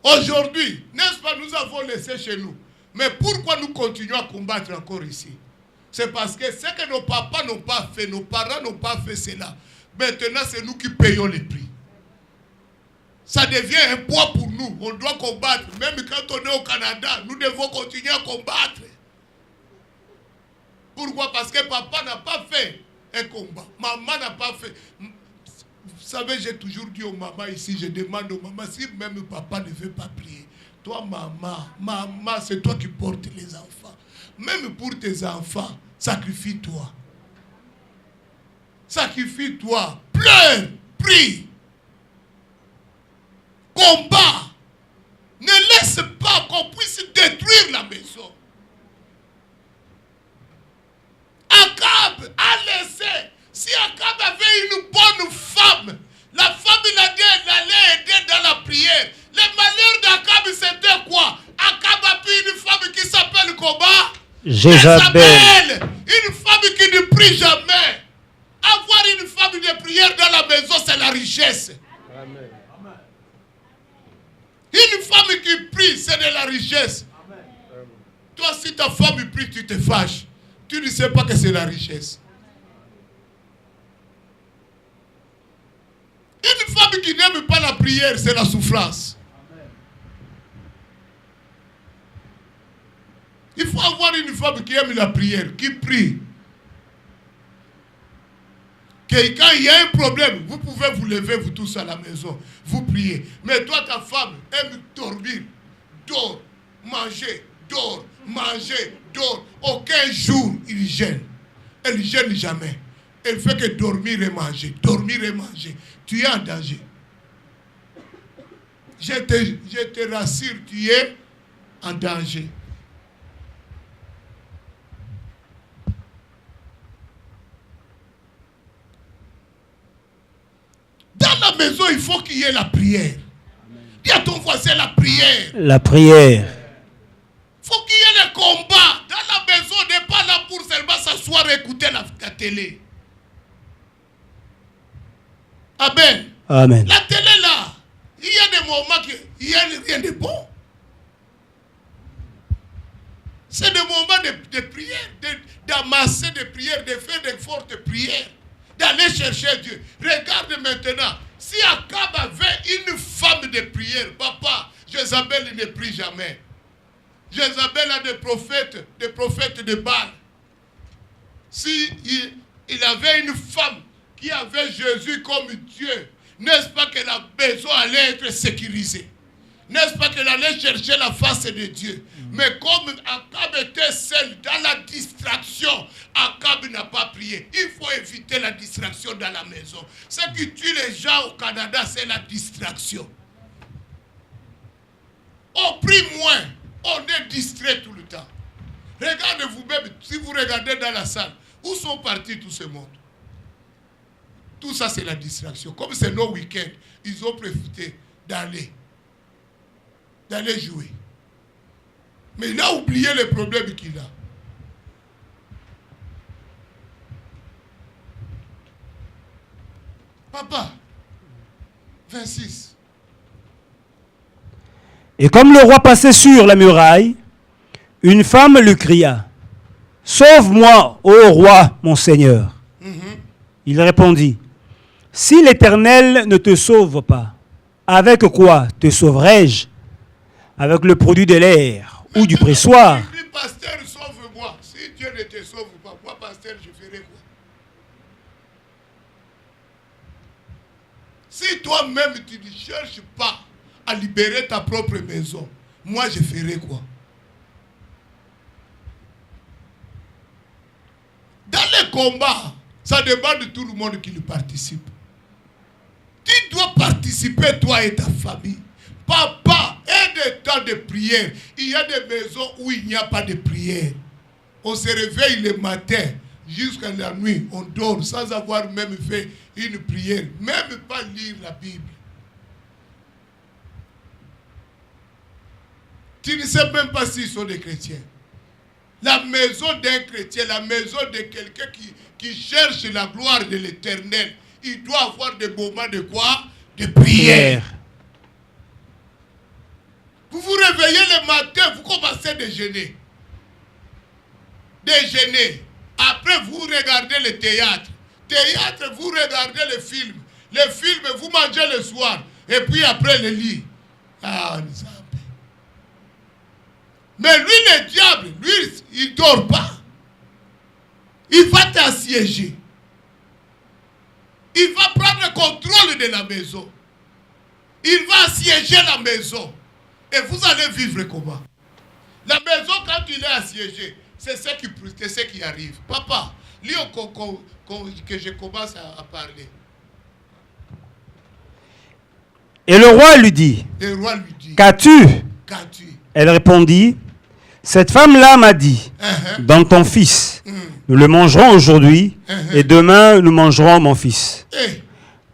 Aujourd'hui, n'est-ce pas, nous avons laissé chez nous. Mais pourquoi nous continuons à combattre encore ici? C'est parce que ce que nos papas n'ont pas fait, nos parents n'ont pas fait cela. Maintenant, c'est nous qui payons les prix. Ça devient un poids pour nous. On doit combattre. Même quand on est au Canada, nous devons continuer à combattre. Pourquoi? Parce que papa n'a pas fait un combat. Maman n'a pas fait. Vous savez, j'ai toujours dit aux mamans ici, je demande aux mamans, si même papa ne veut pas prier, toi maman, c'est toi qui portes les enfants. Même pour tes enfants, sacrifie-toi. Sacrifie-toi. Pleure, prie. Combat. Ne laisse pas qu'on puisse détruire la maison. Akab a laissé. Si Akab avait une bonne femme, la femme l'allait aider dans la prière. Le malheur d'Akab, c'était quoi? Akab a pris une femme qui s'appelle comment? Jézabel. Une femme qui ne prie jamais. Avoir une femme de prière dans la maison, c'est la richesse. Amen. Une femme qui prie, c'est de la richesse. Amen. Toi, si ta femme prie, tu te fâches. Tu ne sais pas que c'est la richesse. Une femme qui n'aime pas la prière, c'est la souffrance. Amen. Il faut avoir une femme qui aime la prière, qui prie. Que quand il y a un problème, vous pouvez vous lever, vous tous à la maison, vous priez. Mais toi, ta femme aime dormir, dort, manger, dort, manger, dort. Aucun jour, il gêne. Elle ne gêne jamais. Elle fait que dormir et manger, dormir et manger. Tu es en danger. Je te rassure, tu es en danger. Dans la maison, il faut qu'il y ait la prière. Dis à ton voisin la prière. La prière. Il faut qu'il y ait le combat. Dans la maison, on n'est pas là pour seulement s'asseoir et écouter la télé. Amen. Amen. La télé là, il y a des moments qu'il n'y a rien de bon. C'est des moments de prière, d'amasser des prières, de faire des fortes prières, d'aller chercher Dieu. Regarde maintenant, si Akab avait une femme de prière, papa, Jézabel ne prie jamais. Jézabel a des prophètes de Baal. Si il avait une femme qui avait Jésus comme Dieu, n'est-ce pas que la maison allait être sécurisée? N'est-ce pas qu'elle allait chercher la face de Dieu? Mais comme Akab était seul dans la distraction, Akab n'a pas prié. Il faut éviter la distraction dans la maison. Ce qui tue les gens au Canada, c'est la distraction. On prie moins, on est distrait tout le temps. Regardez vous-même, si vous regardez dans la salle, où sont partis tout ce monde? Tout ça, c'est la distraction. Comme c'est nos week-ends, ils ont profité d'aller jouer. Mais il a oublié les problèmes qu'il a. Papa, 26. Et comme le roi passait sur la muraille, une femme lui cria: sauve-moi, ô roi, mon Seigneur. Il répondit, si l'Éternel ne te sauve pas, avec quoi te sauverai-je? Avec le produit de l'air ou du pressoir? Il dit, pasteur, sauve-moi. Si Dieu ne te sauve pas, moi, pasteur, je ferai quoi? Si toi-même, tu ne cherches pas à libérer ta propre maison, moi, je ferai quoi? Dans les combats, ça demande de tout le monde qui y participe. Tu dois participer, toi et ta famille. Papa, et des temps de prière. Il y a des maisons où il n'y a pas de prière. On se réveille le matin jusqu'à la nuit. On dort sans avoir même fait une prière. Même pas lire la Bible. Tu ne sais même pas s'ils sont des chrétiens. La maison d'un chrétien, la maison de quelqu'un qui cherche la gloire de l'Éternel, il doit avoir des moments de quoi? De prière. Vous vous réveillez le matin, vous commencez à déjeuner. Après, vous regardez le théâtre. Vous regardez le film. Le film, vous mangez le soir. Et puis après, le lit. Ah, nous avons. Mais lui, le diable, lui, il ne dort pas. Il va t'assiéger. Il va prendre le contrôle de la maison. Il va assiéger la maison. Et vous allez vivre comment? La maison, quand il est assiégé, c'est ce qui arrive. Papa, lis que je commence à parler. Et le roi lui dit, qu'as-tu? Elle répondit, cette femme-là m'a dit, dans ton fils, nous le mangerons aujourd'hui, et demain nous mangerons mon fils.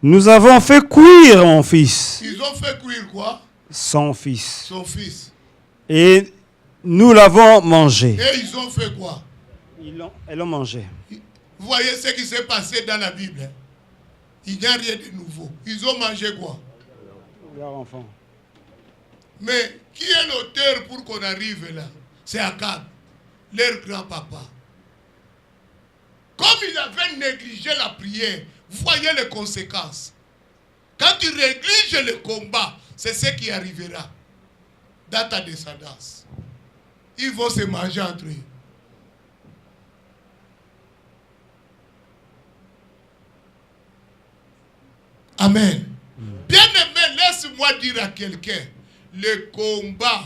Nous avons fait cuire mon fils. Ils ont fait cuire quoi? Son fils. Son fils. Et nous l'avons mangé. Et ils ont fait quoi? Elles l'ont mangé. Vous voyez ce qui s'est passé dans la Bible. Hein? Il n'y a rien de nouveau. Ils ont mangé quoi? Leur enfant. Mais qui est l'auteur pour qu'on arrive là? C'est Akab, leur grand-papa. Comme il avait négligé la prière, vous voyez les conséquences. Quand tu négliges le combat, c'est ce qui arrivera dans ta descendance. Ils vont se manger entre eux. Amen. Bien-aimé, laisse-moi dire à quelqu'un, le combat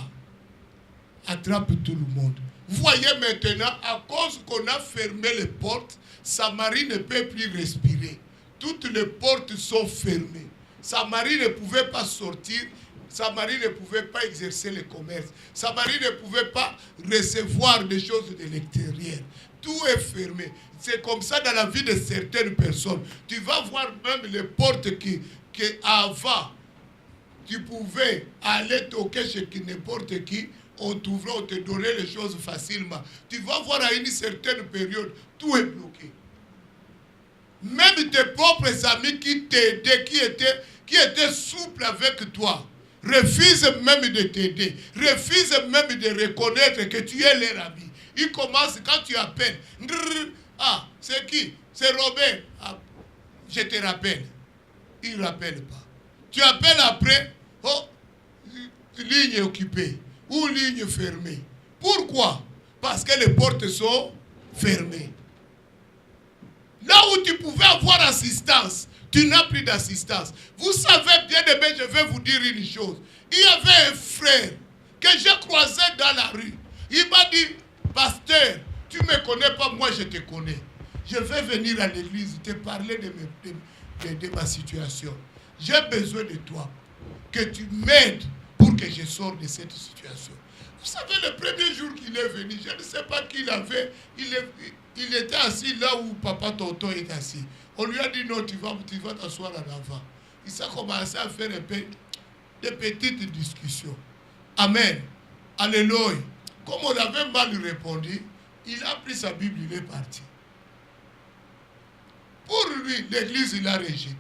attrape tout le monde. Vous voyez maintenant, à cause qu'on a fermé les portes, Samarie ne peut plus respirer. Toutes les portes sont fermées. Samarie ne pouvait pas sortir. Samarie ne pouvait pas exercer le commerce. Samarie ne pouvait pas recevoir des choses de l'extérieur. Tout est fermé. C'est comme ça dans la vie de certaines personnes. Tu vas voir même les portes qui avant, tu pouvais aller toquer chez n'importe qui, on t'ouvrait, on te donnait les choses facilement. Tu vas voir à une certaine période, tout est bloqué. Même tes propres amis qui t'aidaient, qui étaient souples avec toi, refusent même de t'aider, refusent même de reconnaître que tu es leur ami. Ils commencent, quand tu appelles, ah, c'est qui? C'est Robert. Ah, je te rappelle. Ils ne rappellent pas. Tu appelles après, oh, ligne occupée ou ligne fermée. Pourquoi? Parce que les portes sont fermées. Là où tu pouvais avoir assistance, tu n'as plus d'assistance. Vous savez bien, mais je vais vous dire une chose. Il y avait un frère que j'ai croisé dans la rue. Il m'a dit, pasteur, tu ne me connais pas, moi je te connais. Je vais venir à l'église te parler de ma situation. J'ai besoin de toi, que tu m'aides pour que je sorte de cette situation. Vous savez, le premier jour qu'il est venu, je ne sais pas qui il avait, il était assis là où papa tonton est assis. On lui a dit non, tu vas t'asseoir en avant. Il s'est commencé à faire un peu de petites discussions. Amen. Alléluia. Comme on avait mal répondu, il a pris sa Bible, il est parti. Pour lui, l'église, il a rejeté.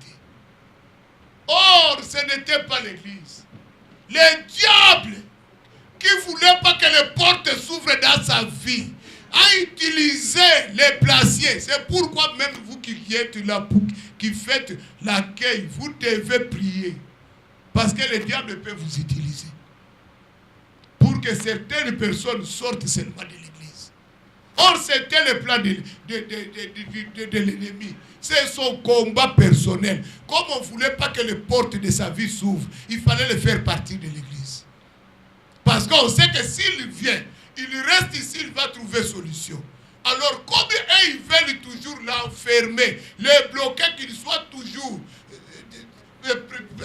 Or, ce n'était pas l'église. Le diable qui ne voulait pas que les portes s'ouvrent dans sa vie a utilisé les placiers. C'est pourquoi même vous qui êtes là, qui faites l'accueil, vous devez prier. Parce que le diable peut vous utiliser. Pour que certaines personnes sortent seulement de l'église. Or, c'était le plan de l'ennemi. C'est son combat personnel. Comme on ne voulait pas que les portes de sa vie s'ouvrent, il fallait le faire partir de l'église. Parce qu'on sait que s'il vient, il reste ici, il va trouver solution. Alors, comme eux, ils veulent toujours l'enfermer, le bloquer, qu'il soit toujours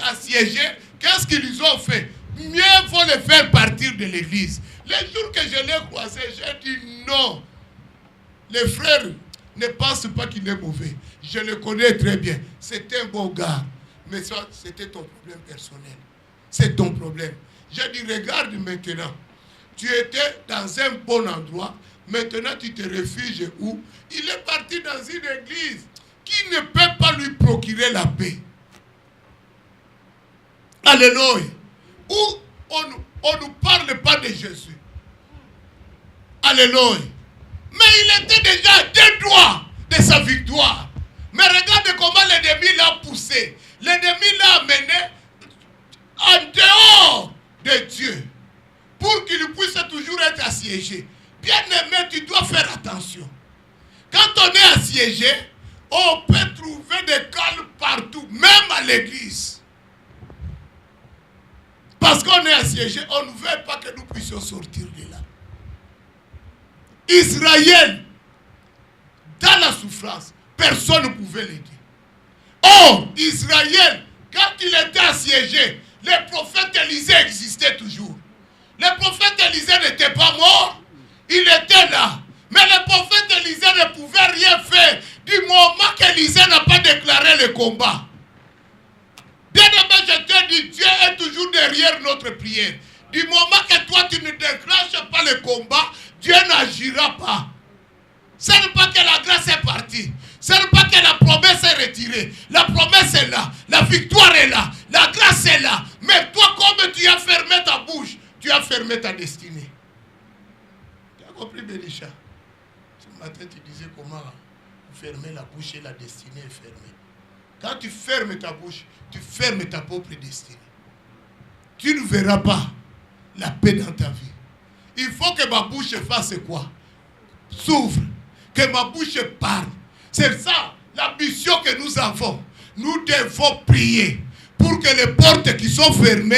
assiégé, qu'est-ce qu'ils ont fait? Mieux vaut le faire partir de l'église. Les jours que je l'ai croisé, j'ai dit non. Les frères ne pensent pas qu'il est mauvais. Je le connais très bien. C'est un bon gars. Mais ça, c'était ton problème personnel. C'est ton problème. J'ai dit, regarde maintenant. Tu étais dans un bon endroit. Maintenant, tu te réfugies où? Il est parti dans une église qui ne peut pas lui procurer la paix. Alléluia. Où on ne nous parle pas de Jésus. Alléluia. Mais il était déjà à 2 doigts de sa victoire. Mais regarde comment l'ennemi l'a poussé. L'ennemi l'a amené en dehors de Dieu. Pour qu'il puisse toujours être assiégé. Bien-aimé, tu dois faire attention. Quand on est assiégé, on peut trouver des calmes partout, même à l'église. Parce qu'on est assiégé, on ne veut pas que nous puissions sortir de là. Israël, dans la souffrance, personne ne pouvait l'aider. Or, Israël, quand il était assiégé, le prophète Élisée existait toujours. Le prophète Élisée n'était pas mort, il était là. Mais le prophète Élisée ne pouvait rien faire du moment qu'Élisée n'a pas déclaré le combat. Bien-aimé, je te dis, Dieu est toujours derrière notre prière. Du moment que toi, tu ne déclenches pas le combat, Dieu n'agira pas. Ce n'est pas que la grâce est partie. Ce n'est pas que la promesse est retirée. La promesse est là. La victoire est là. La grâce est là. Mais toi, comme tu as fermé ta bouche, tu as fermé ta destinée. Tu as compris, Bélisha? Ce matin, tu disais comment fermer la bouche et la destinée est fermée. Quand tu fermes ta bouche, tu fermes ta propre destinée. Tu ne verras pas la paix dans ta vie. Il faut que ma bouche fasse quoi? S'ouvre. Que ma bouche parle. C'est ça la mission que nous avons. Nous devons prier pour que les portes qui sont fermées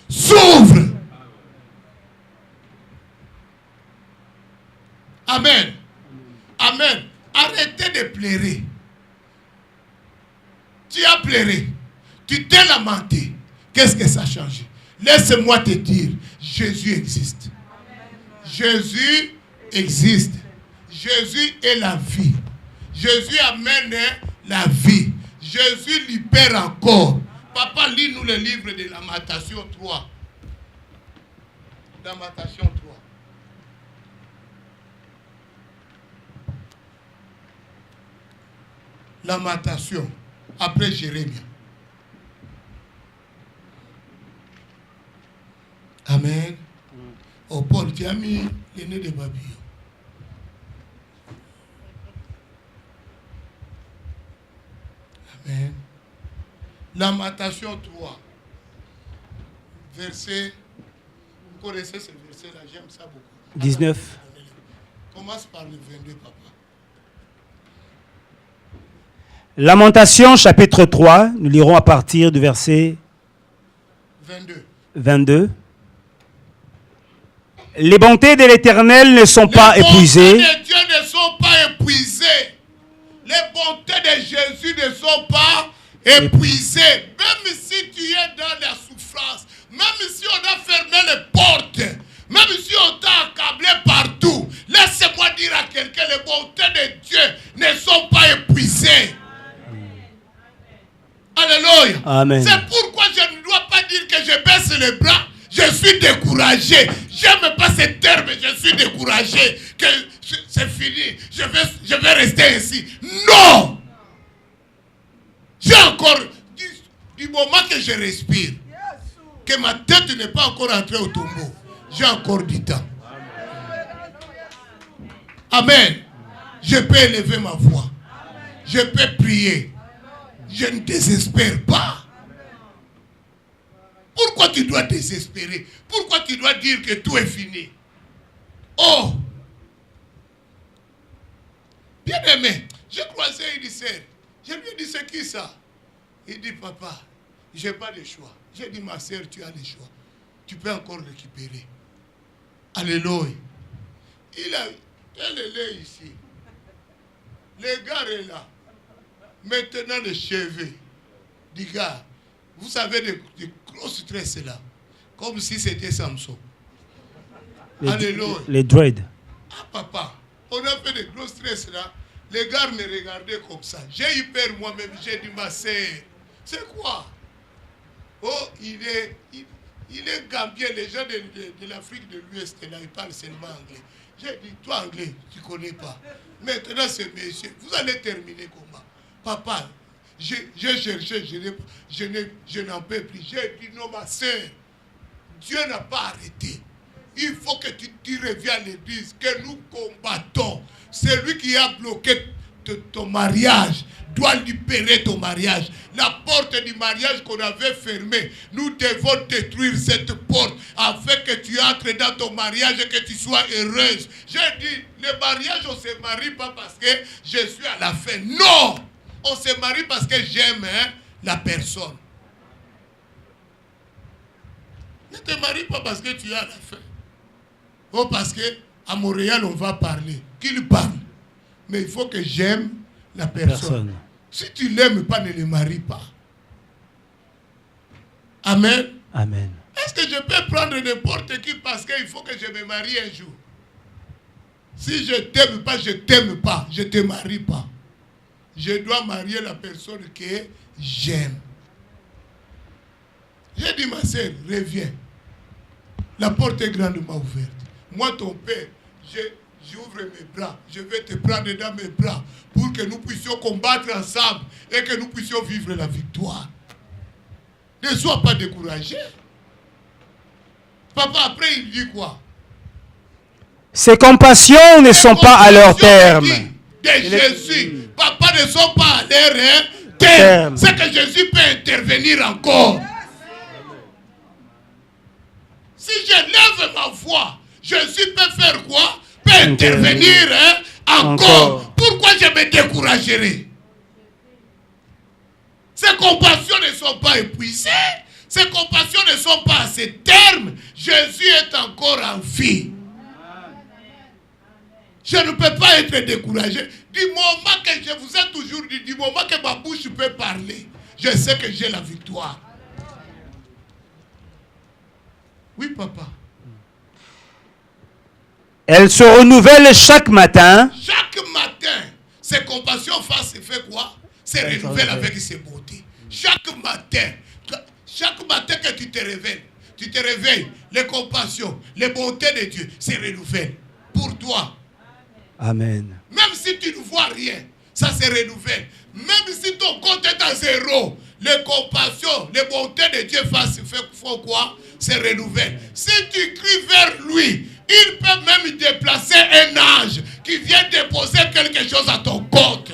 s'ouvrent. Amen. Amen. Arrêtez de pleurer. Tu as pleuré. Tu t'es lamenté. Qu'est-ce que ça a changé? Laisse-moi te dire, Jésus existe. Jésus existe. Jésus est la vie. Jésus amène la vie. Jésus libère encore. Papa, lis-nous le livre de Lamentation 3. Lamentation 3. Lamentation. Après Jérémie. Amen. Oh Paul, tu as mis l'aîné de Babylone. Amen. Lamentation 3. Verset. Vous connaissez ce verset-là, j'aime ça beaucoup. 19. Commence par le 22, papa. Lamentation chapitre 3, nous lirons à partir du verset 22. Les bontés de l'Éternel ne sont pas épuisées. Les bontés de Dieu ne sont pas épuisées. Les bontés de Jésus ne sont pas épuisées. Même si tu es dans la souffrance, même si on a fermé les portes, même si on t'a accablé partout, laisse-moi dire à quelqu'un, les bontés de Dieu ne sont pas épuisées. Alléluia. Amen. C'est pourquoi je ne dois pas dire que je baisse les bras. Je suis découragé. J'aime pas ce terme, je suis découragé. Que c'est fini. Je vais rester ainsi. Non. J'ai encore, du moment que je respire, que ma tête n'est pas encore entrée au tombeau, j'ai encore du temps. Amen. Je peux élever ma voix. Je peux prier. Je ne désespère pas. Pourquoi tu dois désespérer? Pourquoi tu dois dire que tout est fini? Oh! Bien aimé, j'ai croisé une sœur. Je lui ai dit, c'est qui ça? Il dit, papa, je n'ai pas le choix. J'ai dit, ma sœur, tu as le choix. Tu peux encore récupérer. Alléluia. Elle est ici. Le gars est là. Maintenant, les cheveux du gars. Vous savez, des grosses tresses là. Comme si c'était Samson. Alléluia. Les dreads. Ah, papa, on a fait des grosses tresses là. Les gars me regardaient comme ça. J'ai eu peur moi-même. J'ai dit, ma sœur, c'est quoi? Oh, il est gambien. Les gens de l'Afrique de l'Ouest, là, ils parlent seulement anglais. J'ai dit, toi, anglais, tu ne connais pas. Maintenant, ce monsieur, vous allez terminer comment? Papa, j'ai cherché, je n'en peux plus. J'ai dit, non, ma sœur, Dieu n'a pas arrêté. Il faut que tu reviens à l'église, que nous combattons. Celui qui a bloqué ton mariage doit libérer ton mariage. La porte du mariage qu'on avait fermée, nous devons détruire cette porte afin que tu entres dans ton mariage et que tu sois heureuse. J'ai dit, le mariage, on ne se marie pas parce que je suis à la fin. Non! On se marie parce que j'aime la personne. Ne te marie pas parce que tu es à la fin. Oh, parce qu'à Montréal, on va parler. Qu'il parle. Mais il faut que j'aime la personne. Si tu ne l'aimes pas, ne le marie pas. Amen. Amen. Est-ce que je peux prendre n'importe qui parce qu'il faut que je me marie un jour? Si je ne t'aime pas, je ne t'aime pas. Je ne te marie pas. Je dois marier la personne que j'aime. J'ai dit, ma sœur, reviens. La porte est grandement ouverte. Moi, ton père, j'ouvre mes bras. Je vais te prendre dans mes bras pour que nous puissions combattre ensemble et que nous puissions vivre la victoire. Ne sois pas découragé. Papa, après, il dit quoi? Ces compassions ne sont pas à leur terme. De Jésus. Papa, ne sont pas à leur terme. C'est que Jésus peut intervenir encore. Si je lève ma voix, Jésus peut faire quoi? Peut intervenir encore. Pourquoi je me découragerai? Ces compassions ne sont pas épuisées. Ces compassions ne sont pas à ces termes. Jésus est encore en vie. Je ne peux pas être découragé. Du moment que je vous ai toujours dit, du moment que ma bouche peut parler, je sais que j'ai la victoire. Oui, papa. Elle se renouvelle chaque matin. Chaque matin, ces compassions fait quoi? Se renouvelle avec ses beautés. Chaque matin que tu te réveilles, les compassions, les bontés de Dieu se renouvellent pour toi. Amen. Même si tu ne vois rien, ça se renouvelle. Même si ton compte est à zéro, les compassions, les bontés de Dieu font quoi? Se renouvellent. Si tu cries vers lui, il peut même déplacer un ange qui vient déposer quelque chose à ton compte.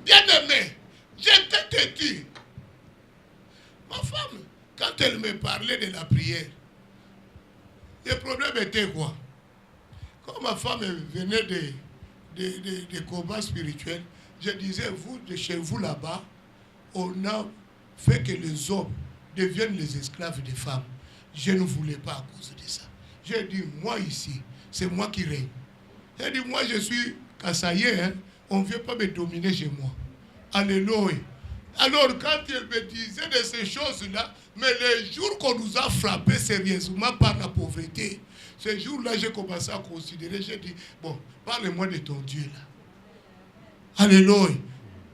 Bien-aimé, je t'ai dit, ma femme, quand elle me parlait de la prière, le problème était quoi? Quand ma femme venait de combats spirituels, je disais, vous, de chez vous là-bas, on a fait que les hommes deviennent les esclaves des femmes. Je ne voulais pas à cause de ça. J'ai dit, moi ici, c'est moi qui règne. J'ai dit, moi je suis Kassaye, hein, on ne vient pas me dominer chez moi. Alléluia. Alors quand elle me disait de ces choses-là, mais les jours qu'on nous a frappés sérieusement par la pauvreté, ces jours-là, j'ai commencé à considérer, j'ai dit, bon, parle-moi de ton Dieu là. Alléluia.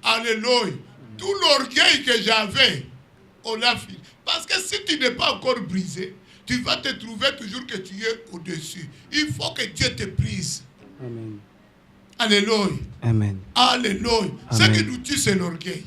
Alléluia. Tout l'orgueil que j'avais, on l'a fini. Parce que si tu n'es pas encore brisé, tu vas te trouver toujours que tu es au-dessus. Il faut que Dieu te brise. Amen. Alléluia. Amen. Alléluia. Ce qui nous tue, c'est l'orgueil.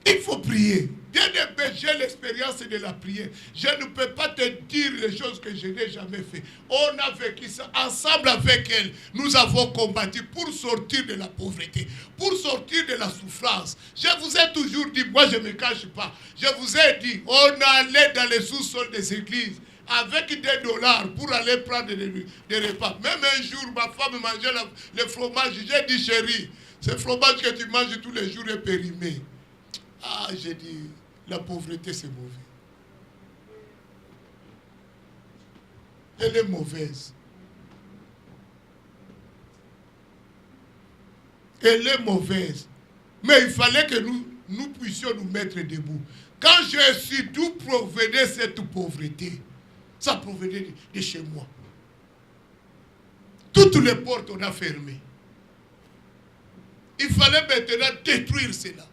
Il faut prier. Bien aimé, j'ai l'expérience de la prière. Je ne peux pas te dire les choses que je n'ai jamais fait. On a vécu ça ensemble avec elle. Nous avons combattu pour sortir de la pauvreté, pour sortir de la souffrance. Je vous ai toujours dit, moi je ne me cache pas. Je vous ai dit, on allait dans les sous-sols des églises avec des $ pour aller prendre des repas. Même un jour, ma femme mangeait le fromage. J'ai dit, chérie, ce fromage que tu manges tous les jours est périmé. Ah, j'ai dit, la pauvreté c'est mauvais. Elle est mauvaise. Elle est mauvaise. Mais il fallait que nous puissions nous mettre debout. Quand j'ai su d'où provenait cette pauvreté, ça provenait de chez moi. Toutes les portes on a fermées. Il fallait maintenant détruire cela.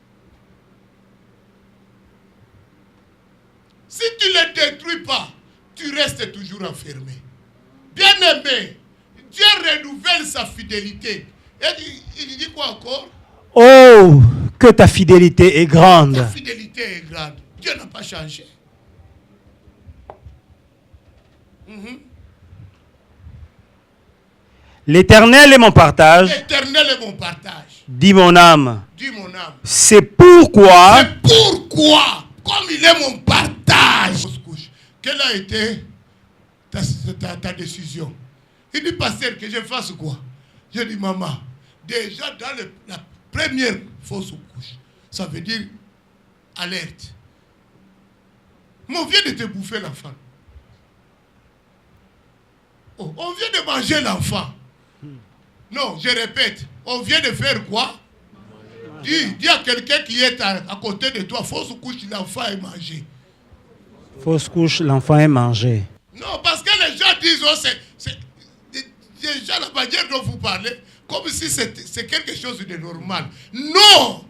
Si tu ne le détruis pas, tu restes toujours enfermé. Bien aimé, Dieu renouvelle sa fidélité. Et il dit quoi encore? Oh, que ta fidélité est grande. Ta fidélité est grande. Dieu n'a pas changé. L'Éternel est mon partage. L'Éternel est mon partage. Dit mon âme. Dis mon âme. C'est pourquoi. C'est pourquoi, comme il est mon partage. Quelle a été ta décision? Il dit, pasteur, que je fasse quoi? Je dis, maman, déjà dans la première fausse couche, ça veut dire alerte. Mais on vient de te bouffer l'enfant. Oh, on vient de manger l'enfant. Non, je répète, on vient de faire quoi? Dis à quelqu'un qui est à côté de toi, fausse couche, l'enfant est mangé. Fausse couche, l'enfant est mangé. Non, parce que les gens disent, oh, c'est déjà la manière dont vous parlez, comme si c'est quelque chose de normal. Non!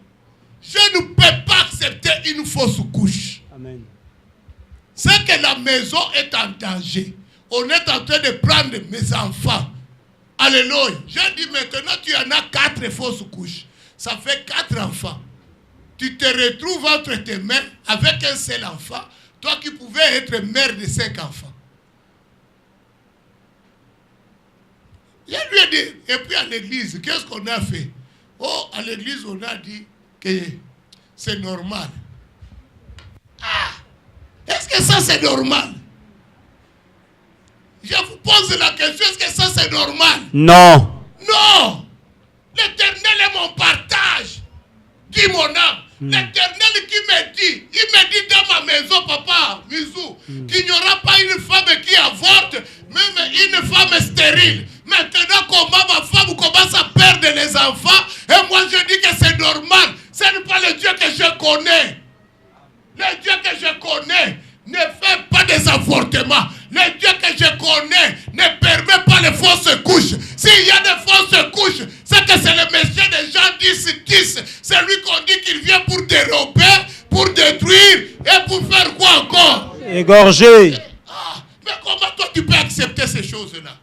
Je ne peux pas accepter une fausse couche. Amen. C'est que la maison est en danger. On est en train de prendre mes enfants. Alléluia. Je dis maintenant, tu en as 4 fausses couches. Ça fait 4 enfants. Tu te retrouves entre tes mains avec un seul enfant. Toi qui pouvais être mère de 5 enfants. Je lui ai dit, et puis à l'église, qu'est-ce qu'on a fait? Oh, à l'église, on a dit que c'est normal. Ah! Est-ce que ça c'est normal? Je vous pose la question, est-ce que ça c'est normal? Non. Non! L'Éternel est mon partage. Dis mon âme. L'Éternel qui me dit, il me dit dans ma maison, papa, Mizou, qu'il n'y aura pas une femme qui avorte, même une femme stérile. Maintenant, comment ma femme commence à perdre les enfants, et moi je dis que c'est normal. Ce n'est pas le Dieu que je connais. Le Dieu que je connais ne fait pas des avortements. Le Dieu que je connais ne permet pas les fausses couches. S'il y a des fausses couches, c'est que c'est le monsieur de Jean 10. C'est lui qu'on dit qu'il vient pour dérober, pour détruire et pour faire quoi encore? Égorger. Ah, mais comment toi tu peux accepter ces choses-là?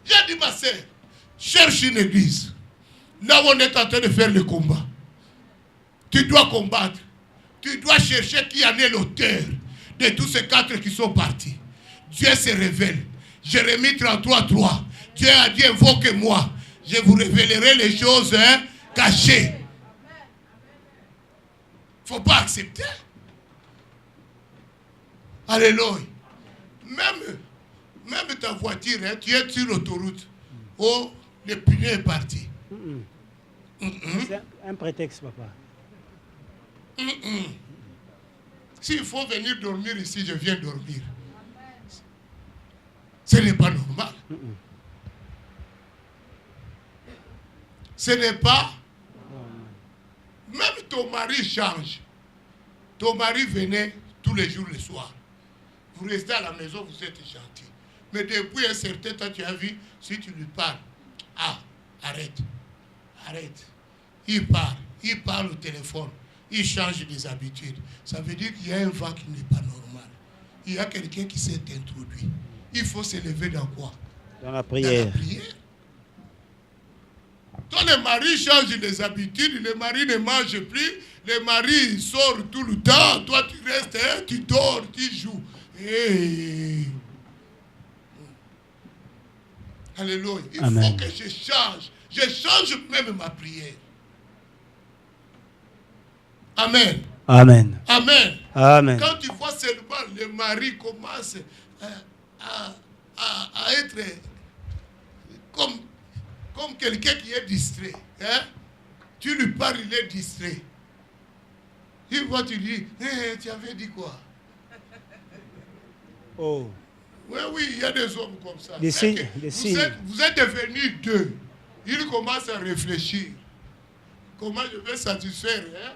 J'ai dit, ma sœur, cherche une église. Là où on est en train de faire le combat. Tu dois combattre. Tu dois chercher qui en est l'auteur de tous ces 4 qui sont partis. Dieu se révèle. Jérémie 33:3. Dieu a dit, invoquez-moi. Je vous révélerai les choses cachées. Il ne faut pas accepter. Alléluia. Même ta voiture, tu es sur l'autoroute. Oh, le pneu est parti. C'est un prétexte, papa. S'il faut venir dormir ici, je viens dormir. Ce n'est pas normal. Ce n'est pas. Même ton mari change. Ton mari venait tous les jours le soir. Vous restez à la maison, vous êtes gentil. Mais depuis un certain temps, tu as vu, si tu lui parles, ah, arrête. Il parle au téléphone. Il change des habitudes. Ça veut dire qu'il y a un vent qui n'est pas normal. Il y a quelqu'un qui s'est introduit. Il faut se lever dans quoi? Dans la prière. Dans la prière. Quand les maris changent les habitudes, les maris ne mangent plus, les maris sortent tout le temps, toi tu restes, hein, tu dors, tu joues. Hey. Alléluia. Il faut que je change. Je change même ma prière. Amen. Amen. Amen. Amen. Quand tu vois seulement le mari commence à être comme quelqu'un qui est distrait. Hein? Tu lui parles, il est distrait. Il voit, tu dis, hey, tu avais dit quoi? Oh. Oui, il y a des hommes comme ça. Des signes. Vous êtes devenus deux. Il commence à réfléchir. Comment je vais satisfaire, hein?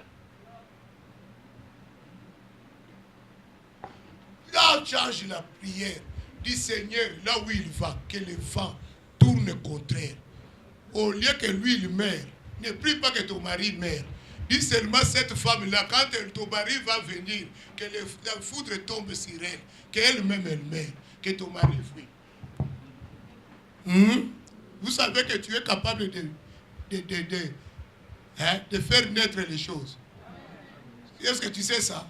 Là, charge la prière. Dis Seigneur, là où il va, que le vent tourne contraire. Au lieu que lui, il meurt, ne prie pas que ton mari meure. Dis seulement cette femme-là, quand ton mari va venir, que la foudre tombe sur elle, qu'elle-même elle meurt, que ton mari fuit. Vous savez que tu es capable de faire naître les choses. Est-ce que tu sais ça?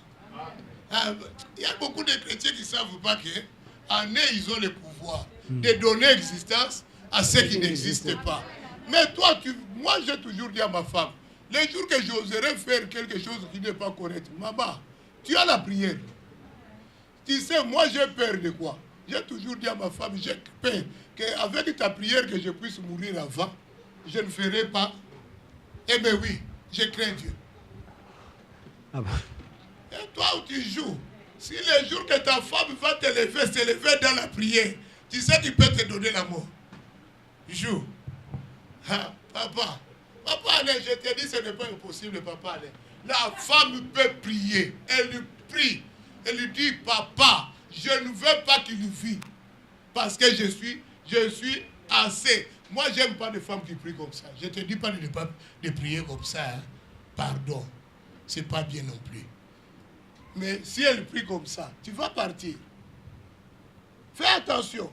Il y a beaucoup de chrétiens qui ne savent pas qu'en eux, ils ont le pouvoir de donner existence à ceux qui n'existent pas. Mais toi, moi, j'ai toujours dit à ma femme, les jours que j'oserais faire quelque chose qui n'est pas correct, maman, tu as la prière. Tu sais, moi, j'ai peur de quoi? J'ai toujours dit à ma femme, j'ai peur qu'avec ta prière que je puisse mourir avant, je ne ferai pas. Eh bien oui, je crains Dieu. Ah bon. Et toi où tu joues, si le jour que ta femme va te lever dans la prière, tu sais qu'il peut te donner la mort. Joue. Ah, papa, allez, je te dis, ce n'est pas impossible, papa. Allez. La femme peut prier. Elle lui prie. Elle lui dit, papa, je ne veux pas qu'il vive. Parce que je suis assez. Moi, je n'aime pas les femmes qui prient comme ça. Je ne te dis pas de prier comme ça. Hein. Pardon. Ce n'est pas bien non plus. Mais si elle prie comme ça, tu vas partir. Fais attention.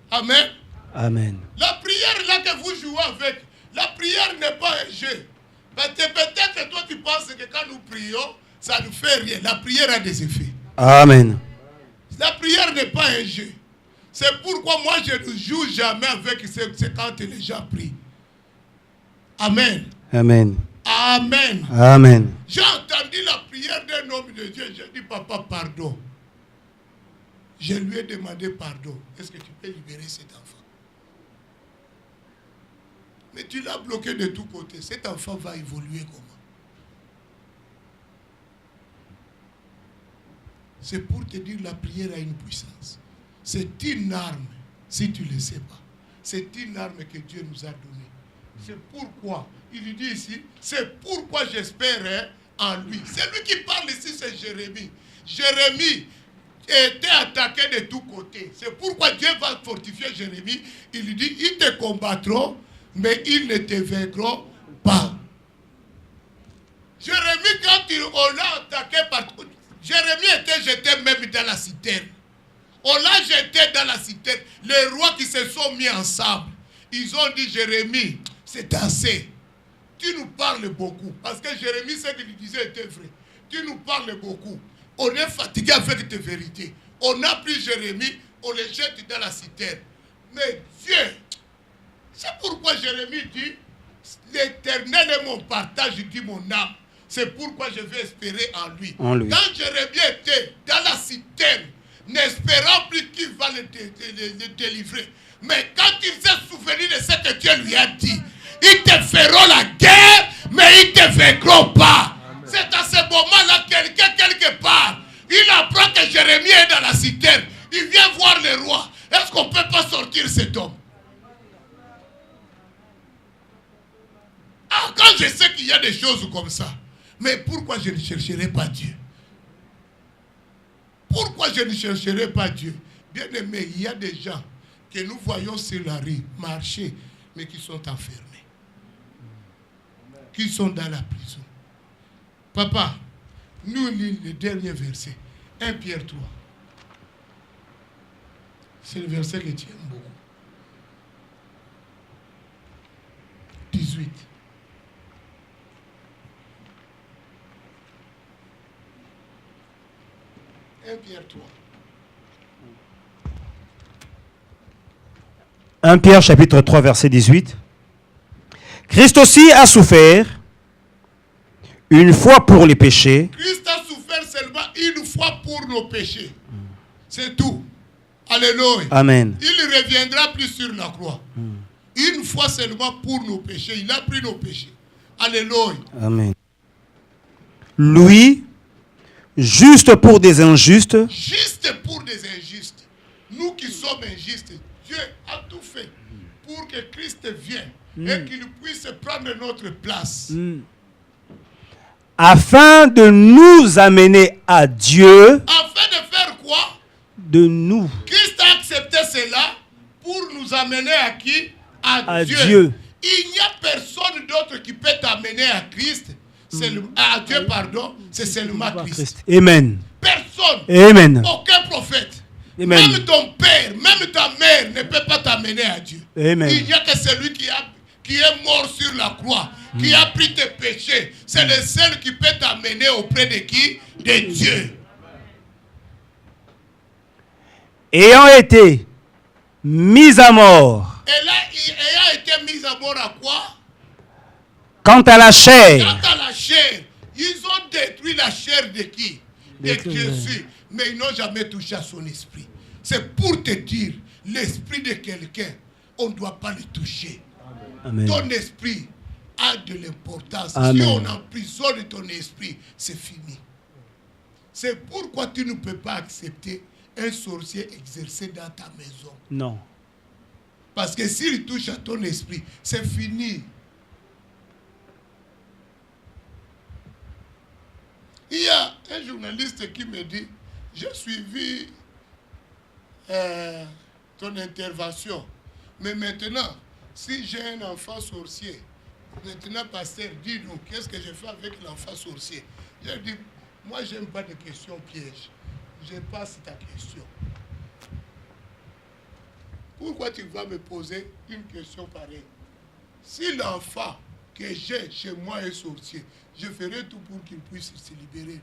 Amen. Amen. La prière là que vous jouez avec, la prière n'est pas un jeu. Peut-être que toi tu penses que quand nous prions, ça ne fait rien. La prière a des effets. Amen. La prière n'est pas un jeu. C'est pourquoi moi je ne joue jamais avec c'est quand les gens prient. Amen. Amen. Amen. Amen. J'ai entendu la prière d'un homme de Dieu. J'ai dit, papa, pardon. Je lui ai demandé pardon. Est-ce que tu peux libérer cet enfant? Mais tu l'as bloqué de tous côtés. Cet enfant va évoluer comment? C'est pour te dire la prière a une puissance. C'est une arme, si tu ne le sais pas. C'est une arme que Dieu nous a donnée. C'est pourquoi, il dit ici, c'est pourquoi j'espère en lui. C'est lui qui parle ici, c'est Jérémie. Jérémie était attaqué de tous côtés. C'est pourquoi Dieu va fortifier Jérémie. Il lui dit, ils te combattront, mais ils ne te vaincront pas. Jérémie, quand on l'a attaqué partout, Jérémie était jeté même dans la citerne. On l'a jeté dans la citerne. Les rois qui se sont mis ensemble, ils ont dit, Jérémie, c'est assez. Tu nous parles beaucoup. Parce que Jérémie, ce qu'il disait était vrai. Tu nous parles beaucoup. On est fatigué avec tes vérités. On a pris Jérémie, on le jette dans la citerne. Mais Dieu, c'est pourquoi Jérémie dit, l'Éternel est mon partage, dit mon âme. C'est pourquoi je vais espérer en lui. Quand Jérémie était dans la citerne, n'espérant plus qu'il va le délivrer. Mais quand il s'est souvenu de ce que Dieu lui a dit, ils te feront la guerre, mais ils ne te vaincront pas. Amen. C'est à ce moment-là, quelqu'un quelque part, il apprend que Jérémie est dans la citerne. Il vient voir le roi. Est-ce qu'on ne peut pas sortir cet homme? Ah, quand je sais qu'il y a des choses comme ça, mais pourquoi je ne chercherai pas Dieu? Pourquoi je ne chercherai pas Dieu? Bien aimé, il y a des gens que nous voyons sur la rue marcher, mais qui sont enfermés. Qui sont dans la prison. Papa, nous lisons le dernier verset. 1 Pierre 3. C'est le verset que tu aimes beaucoup. 18. Pierre 3. 1 Pierre chapitre 3 verset 18. Christ aussi a souffert une fois pour les péchés. Christ a souffert seulement une fois pour nos péchés. C'est tout. Alléluia. Amen. Il ne reviendra plus sur la croix. Une fois seulement pour nos péchés. Il a pris nos péchés. Alléluia. Amen. Lui, juste pour des injustes. Juste pour des injustes. Nous qui sommes injustes, Dieu a tout fait pour que Christ vienne et qu'il puisse prendre notre place. Afin de nous amener à Dieu. Afin de faire quoi? De nous. Christ a accepté cela pour nous amener à qui? À Dieu. Il n'y a personne d'autre qui peut t'amener à Christ. À Dieu, pardon, c'est seulement Christ. Amen. Personne. Amen. Aucun prophète. Amen. Même ton père, même ta mère ne peut pas t'amener à Dieu. Amen. Il n'y a que celui qui est mort sur la croix, qui a pris tes péchés. C'est le seul qui peut t'amener auprès de qui? De Dieu. Ayant été mis à mort. Et là, ayant été mis à mort à quoi? Quant à la chair. Quant à la chair, ils ont détruit la chair de qui? De Jésus. Mais ils n'ont jamais touché à son esprit. C'est pour te dire, l'esprit de quelqu'un, on ne doit pas le toucher. Amen. Ton esprit a de l'importance. Amen. Si on emprisonne ton esprit, c'est fini. C'est pourquoi tu ne peux pas accepter un sorcier exercé dans ta maison. Non. Parce que s'il touche à ton esprit, c'est fini. Il y a un journaliste qui me dit, j'ai suivi ton intervention, mais maintenant, si j'ai un enfant sorcier, maintenant, pasteur, dis-nous, qu'est-ce que je fais avec l'enfant sorcier? J'ai dit, moi, je n'aime pas de questions pièges. Je passe ta question. Pourquoi tu vas me poser une question pareille? Si l'enfant que j'ai chez moi est sorcier, je ferai tout pour qu'il puisse se libérer.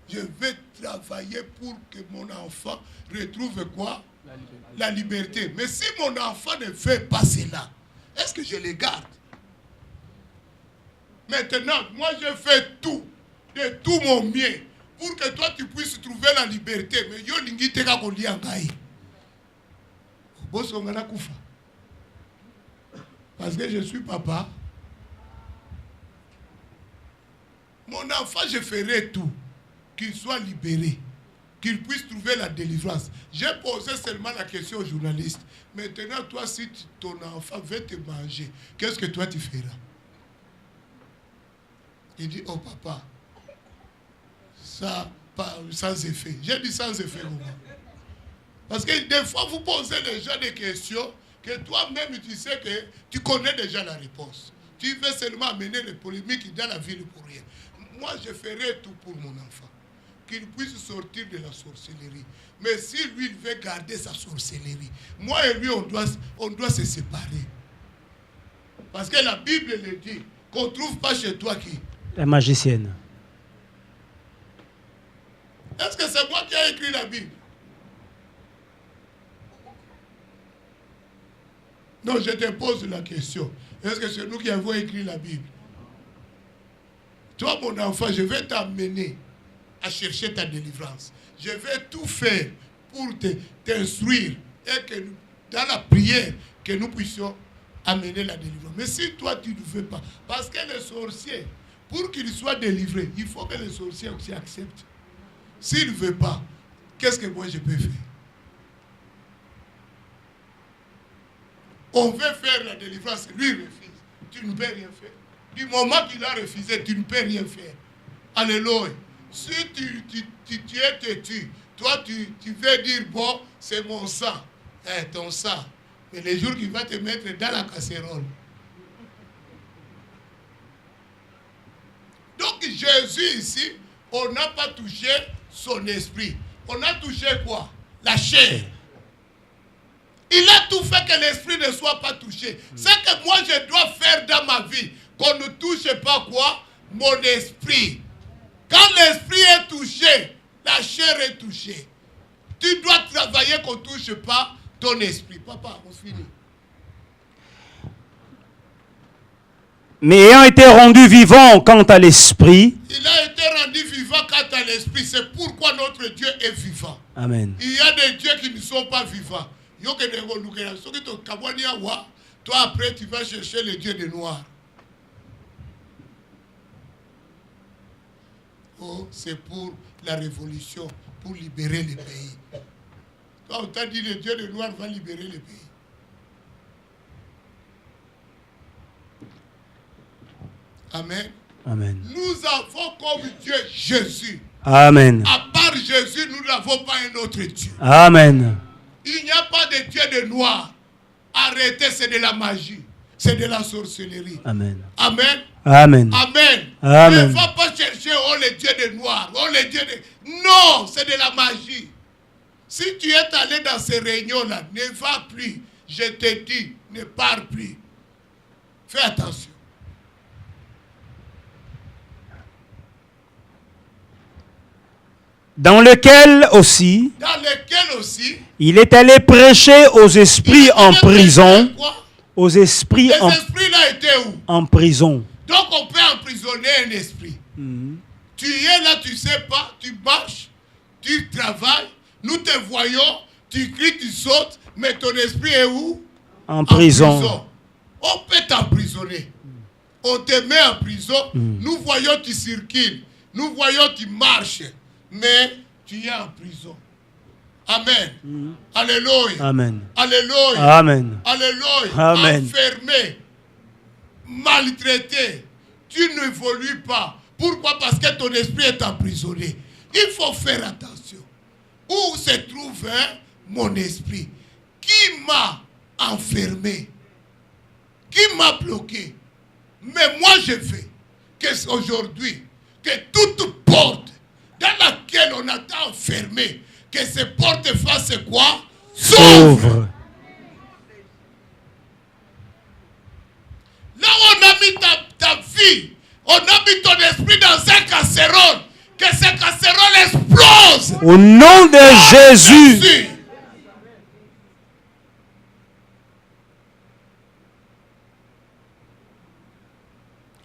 Je vais travailler pour que mon enfant retrouve quoi? La liberté. Mais si mon enfant ne fait pas cela, est-ce que je le garde? Maintenant, moi je fais tout, de tout mon mieux, pour que toi tu puisses trouver la liberté. Mais yo lingi teka kolia ngai. Boso ngana kufa. Parce que je suis papa. Mon enfant, je ferai tout, qu'il soit libéré, qu'il puisse trouver la délivrance. J'ai posé seulement la question aux journalistes. Maintenant, toi, si ton enfant veut te manger, qu'est-ce que toi tu feras? Il dit, oh papa, ça, pas, sans effet. J'ai dit sans effet, comment? Parce que des fois, vous posez déjà des questions que toi-même, tu sais que tu connais déjà la réponse. Tu veux seulement amener les polémiques dans la ville pour rien. Moi, je ferai tout pour mon enfant, qu'il puisse sortir de la sorcellerie. Mais si lui, il veut garder sa sorcellerie, moi et lui, on doit se séparer. Parce que la Bible le dit, qu'on ne trouve pas chez toi qui? La magicienne. Est-ce que c'est moi qui ai écrit la Bible? Non, je te pose la question. Est-ce que c'est nous qui avons écrit la Bible? Toi, mon enfant, je vais t'amener à chercher ta délivrance. Je vais tout faire pour t'instruire et que dans la prière, que nous puissions amener la délivrance. Mais si toi, tu ne veux pas, parce que les sorciers, pour qu'ils soient délivrés, il faut que les sorciers aussi acceptent. S'ils ne veulent pas, qu'est-ce que moi je peux faire? On veut faire la délivrance, lui refuse. Tu ne peux rien faire. Du moment qu'il a refusé, tu ne peux rien faire. Alléluia. Si tu es têtu, toi tu veux dire, bon, c'est mon sang, ton sang. Mais les jours qu'il va te mettre dans la casserole. Donc Jésus ici, on n'a pas touché son esprit. On a touché quoi? La chair. Il a tout fait que l'esprit ne soit pas touché. C'est que moi je dois faire dans ma vie, qu'on ne touche pas quoi? Mon esprit. Quand l'esprit est touché, la chair est touchée. Tu dois travailler qu'on ne touche pas ton esprit. Papa, on finit. Mais ayant été rendu vivant quant à l'esprit. Il a été rendu vivant quant à l'esprit. C'est pourquoi notre Dieu est vivant. Amen. Il y a des dieux qui ne sont pas vivants. Toi après tu vas chercher les dieux des noirs. Oh, c'est pour la révolution, pour libérer les pays. Toi on t'a dit le Dieu des noirs va libérer les pays. Amen. Amen. Nous avons comme Dieu Jésus. Amen. À part Jésus, nous n'avons pas un autre Dieu. Amen. Il n'y a pas de Dieu de noir. Arrêtez, c'est de la magie. C'est de la sorcellerie. Amen. Amen. Amen. Amen. Amen. Ne va pas chercher les dieux de noir. Les dieux de... Non, c'est de la magie. Si tu es allé dans ces réunions-là, ne va plus. Je te dis, ne pars plus. Fais attention. Dans lequel aussi il est allé prêcher aux esprits en prison. Aux esprits en... esprits là étaient où? En prison. Donc on peut emprisonner un esprit. Tu es là, tu ne sais pas, tu marches, tu travailles, nous te voyons, tu cries, tu sautes, mais ton esprit est où? En prison. On peut t'emprisonner. On te met en prison, nous voyons tu circules, nous voyons tu marches. Mais tu es en prison. Amen. Alléluia. Amen. Alléluia. Amen. Alléluia. Amen. Enfermé, maltraité. Tu n'évolues pas. Pourquoi? Parce que ton esprit est emprisonné. Il faut faire attention. Où se trouve mon esprit? Qui m'a enfermé? Qui m'a bloqué? Mais moi je veux que aujourd'hui, que toute porte dans laquelle on a été enfermé, que ces portes fassent quoi? S'ouvre. Là où on a mis ta vie, on a mis ton esprit dans un casserole, que ce casserole explose. Au nom de Jésus.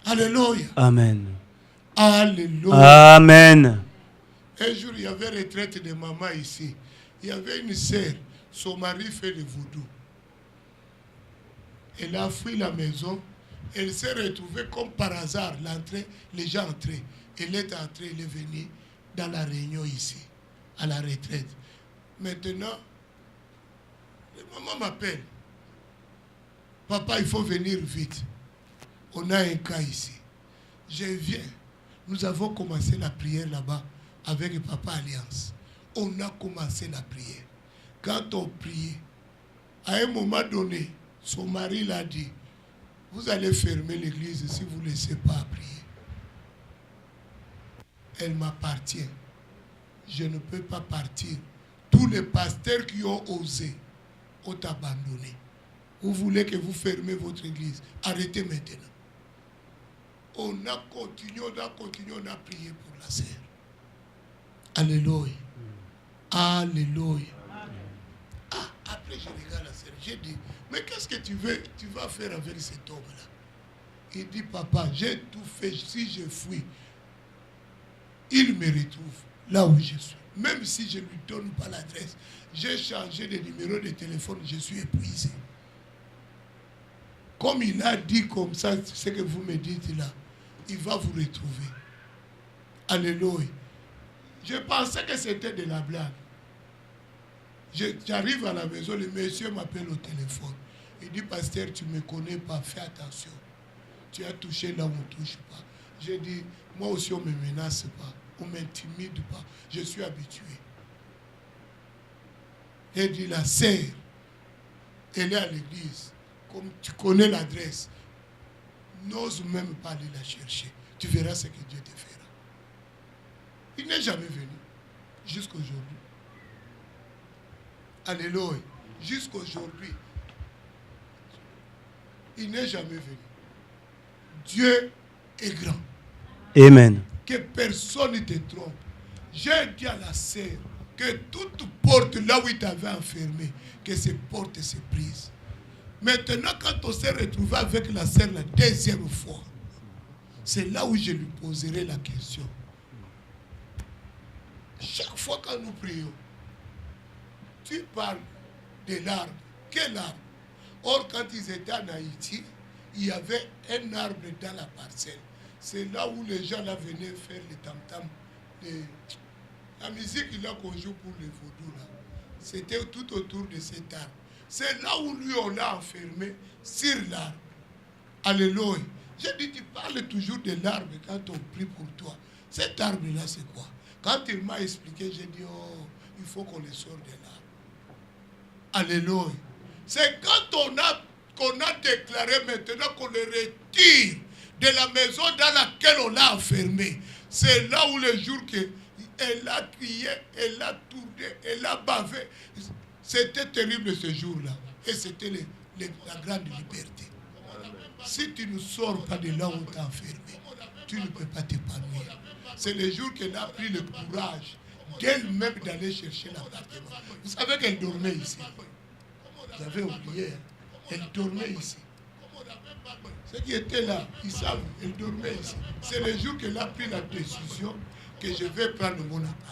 Alléluia. Amen. Alléluia. Amen. Un jour, il y avait retraite de maman ici. Il y avait une sœur, son mari fait le vaudou. Elle a fui la maison. Elle s'est retrouvée comme par hasard. L'entrée, les gens entraient. Elle est entrée, elle est venue dans la réunion ici, à la retraite. Maintenant, maman m'appelle. Papa, il faut venir vite. On a un cas ici. Je viens. Nous avons commencé la prière là-bas avec Papa Alliance. On a commencé la prière. Quand on priait, à un moment donné, son mari l'a dit, vous allez fermer l'église si vous ne laissez pas prier. Elle m'appartient. Je ne peux pas partir. Tous les pasteurs qui ont osé ont abandonné. Vous voulez que vous fermez votre église. Arrêtez maintenant. On a continué, on a prié pour la sœur. Alléluia. Alléluia. Ah, après je regarde la sœur, j'ai dit, mais qu'est-ce que tu vas faire avec cet homme-là? Il dit, papa, j'ai tout fait, si je fuis, il me retrouve là où je suis. Même si je ne lui donne pas l'adresse, j'ai changé de numéro de téléphone, je suis épuisé. Comme il a dit comme ça, ce que vous me dites là, il va vous retrouver. Alléluia. Je pensais que c'était de la blague. J'arrive à la maison, le monsieur m'appelle au téléphone. Il dit, pasteur, tu ne me connais pas, fais attention. Tu as touché là où on ne touche pas. J'ai dit, moi aussi on ne me menace pas, on ne m'intimide pas. Je suis habitué. Il dit, la sœur, elle est à l'église. Comme tu connais l'adresse, n'ose même pas aller la chercher. Tu verras ce que Dieu te fera. Il n'est jamais venu jusqu'à aujourd'hui. Alléluia. jusqu'aujourd'hui, il n'est jamais venu. Dieu est grand. Amen. Que personne ne te trompe. J'ai dit à la sœur que toute porte là où il t'avait enfermé, que ces portes se brisent. Maintenant, quand on s'est retrouvé avec la sœur la deuxième fois, c'est là où je lui poserai la question. Chaque fois que nous prions, tu parles de l'arbre. Quel arbre? Or, quand ils étaient en Haïti, il y avait un arbre dans la parcelle. C'est là où les gens là venaient faire les tam-tam. La musique là qu'on joue pour les vaudous là. C'était tout autour de cet arbre. C'est là où lui on l'a enfermé sur l'arbre. Alléluia. J'ai dit, tu parles toujours de l'arbre quand on prie pour toi. Cet arbre là c'est quoi? Quand il m'a expliqué, j'ai dit, oh, il faut qu'on le sorte de l'arbre. Alléluia. C'est quand on a déclaré maintenant qu'on le retire de la maison dans laquelle on l'a enfermé. C'est là où le jour qu'elle a crié, elle a tourné, elle a bavé. C'était terrible ce jour-là. Et c'était la grande liberté. Si tu ne sors pas de là où on t'a enfermé, tu ne peux pas t'épanouir. C'est le jour qu'elle a pris le courage d'elle-même d'aller chercher l'appartement. Vous savez qu'elle dormait ici. Vous avez oublié, hein? Elle dormait ici. Ceux qui étaient là, ils savent, elle dormait ici. C'est le jour qu'elle a pris la décision que je vais prendre mon appartement.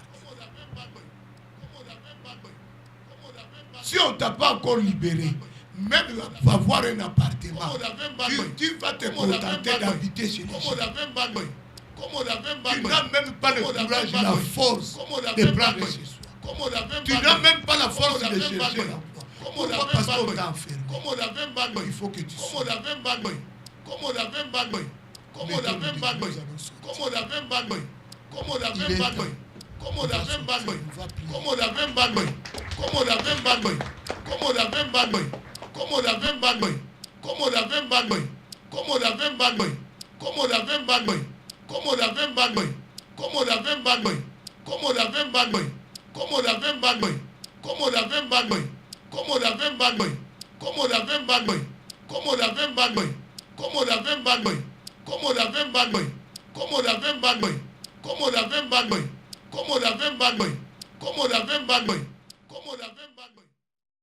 Si on ne t'a pas encore libéré, même avoir un appartement, tu vas te contenter d'habiter chez les gens. Tu n'as même pas le courage, la force de prendre chez soi. Tu n'as même pas la force de chercher l'emploi. Pourquoi? Parce qu'on t'a enfermé. Il faut que tu sois. Como la ven bad boy.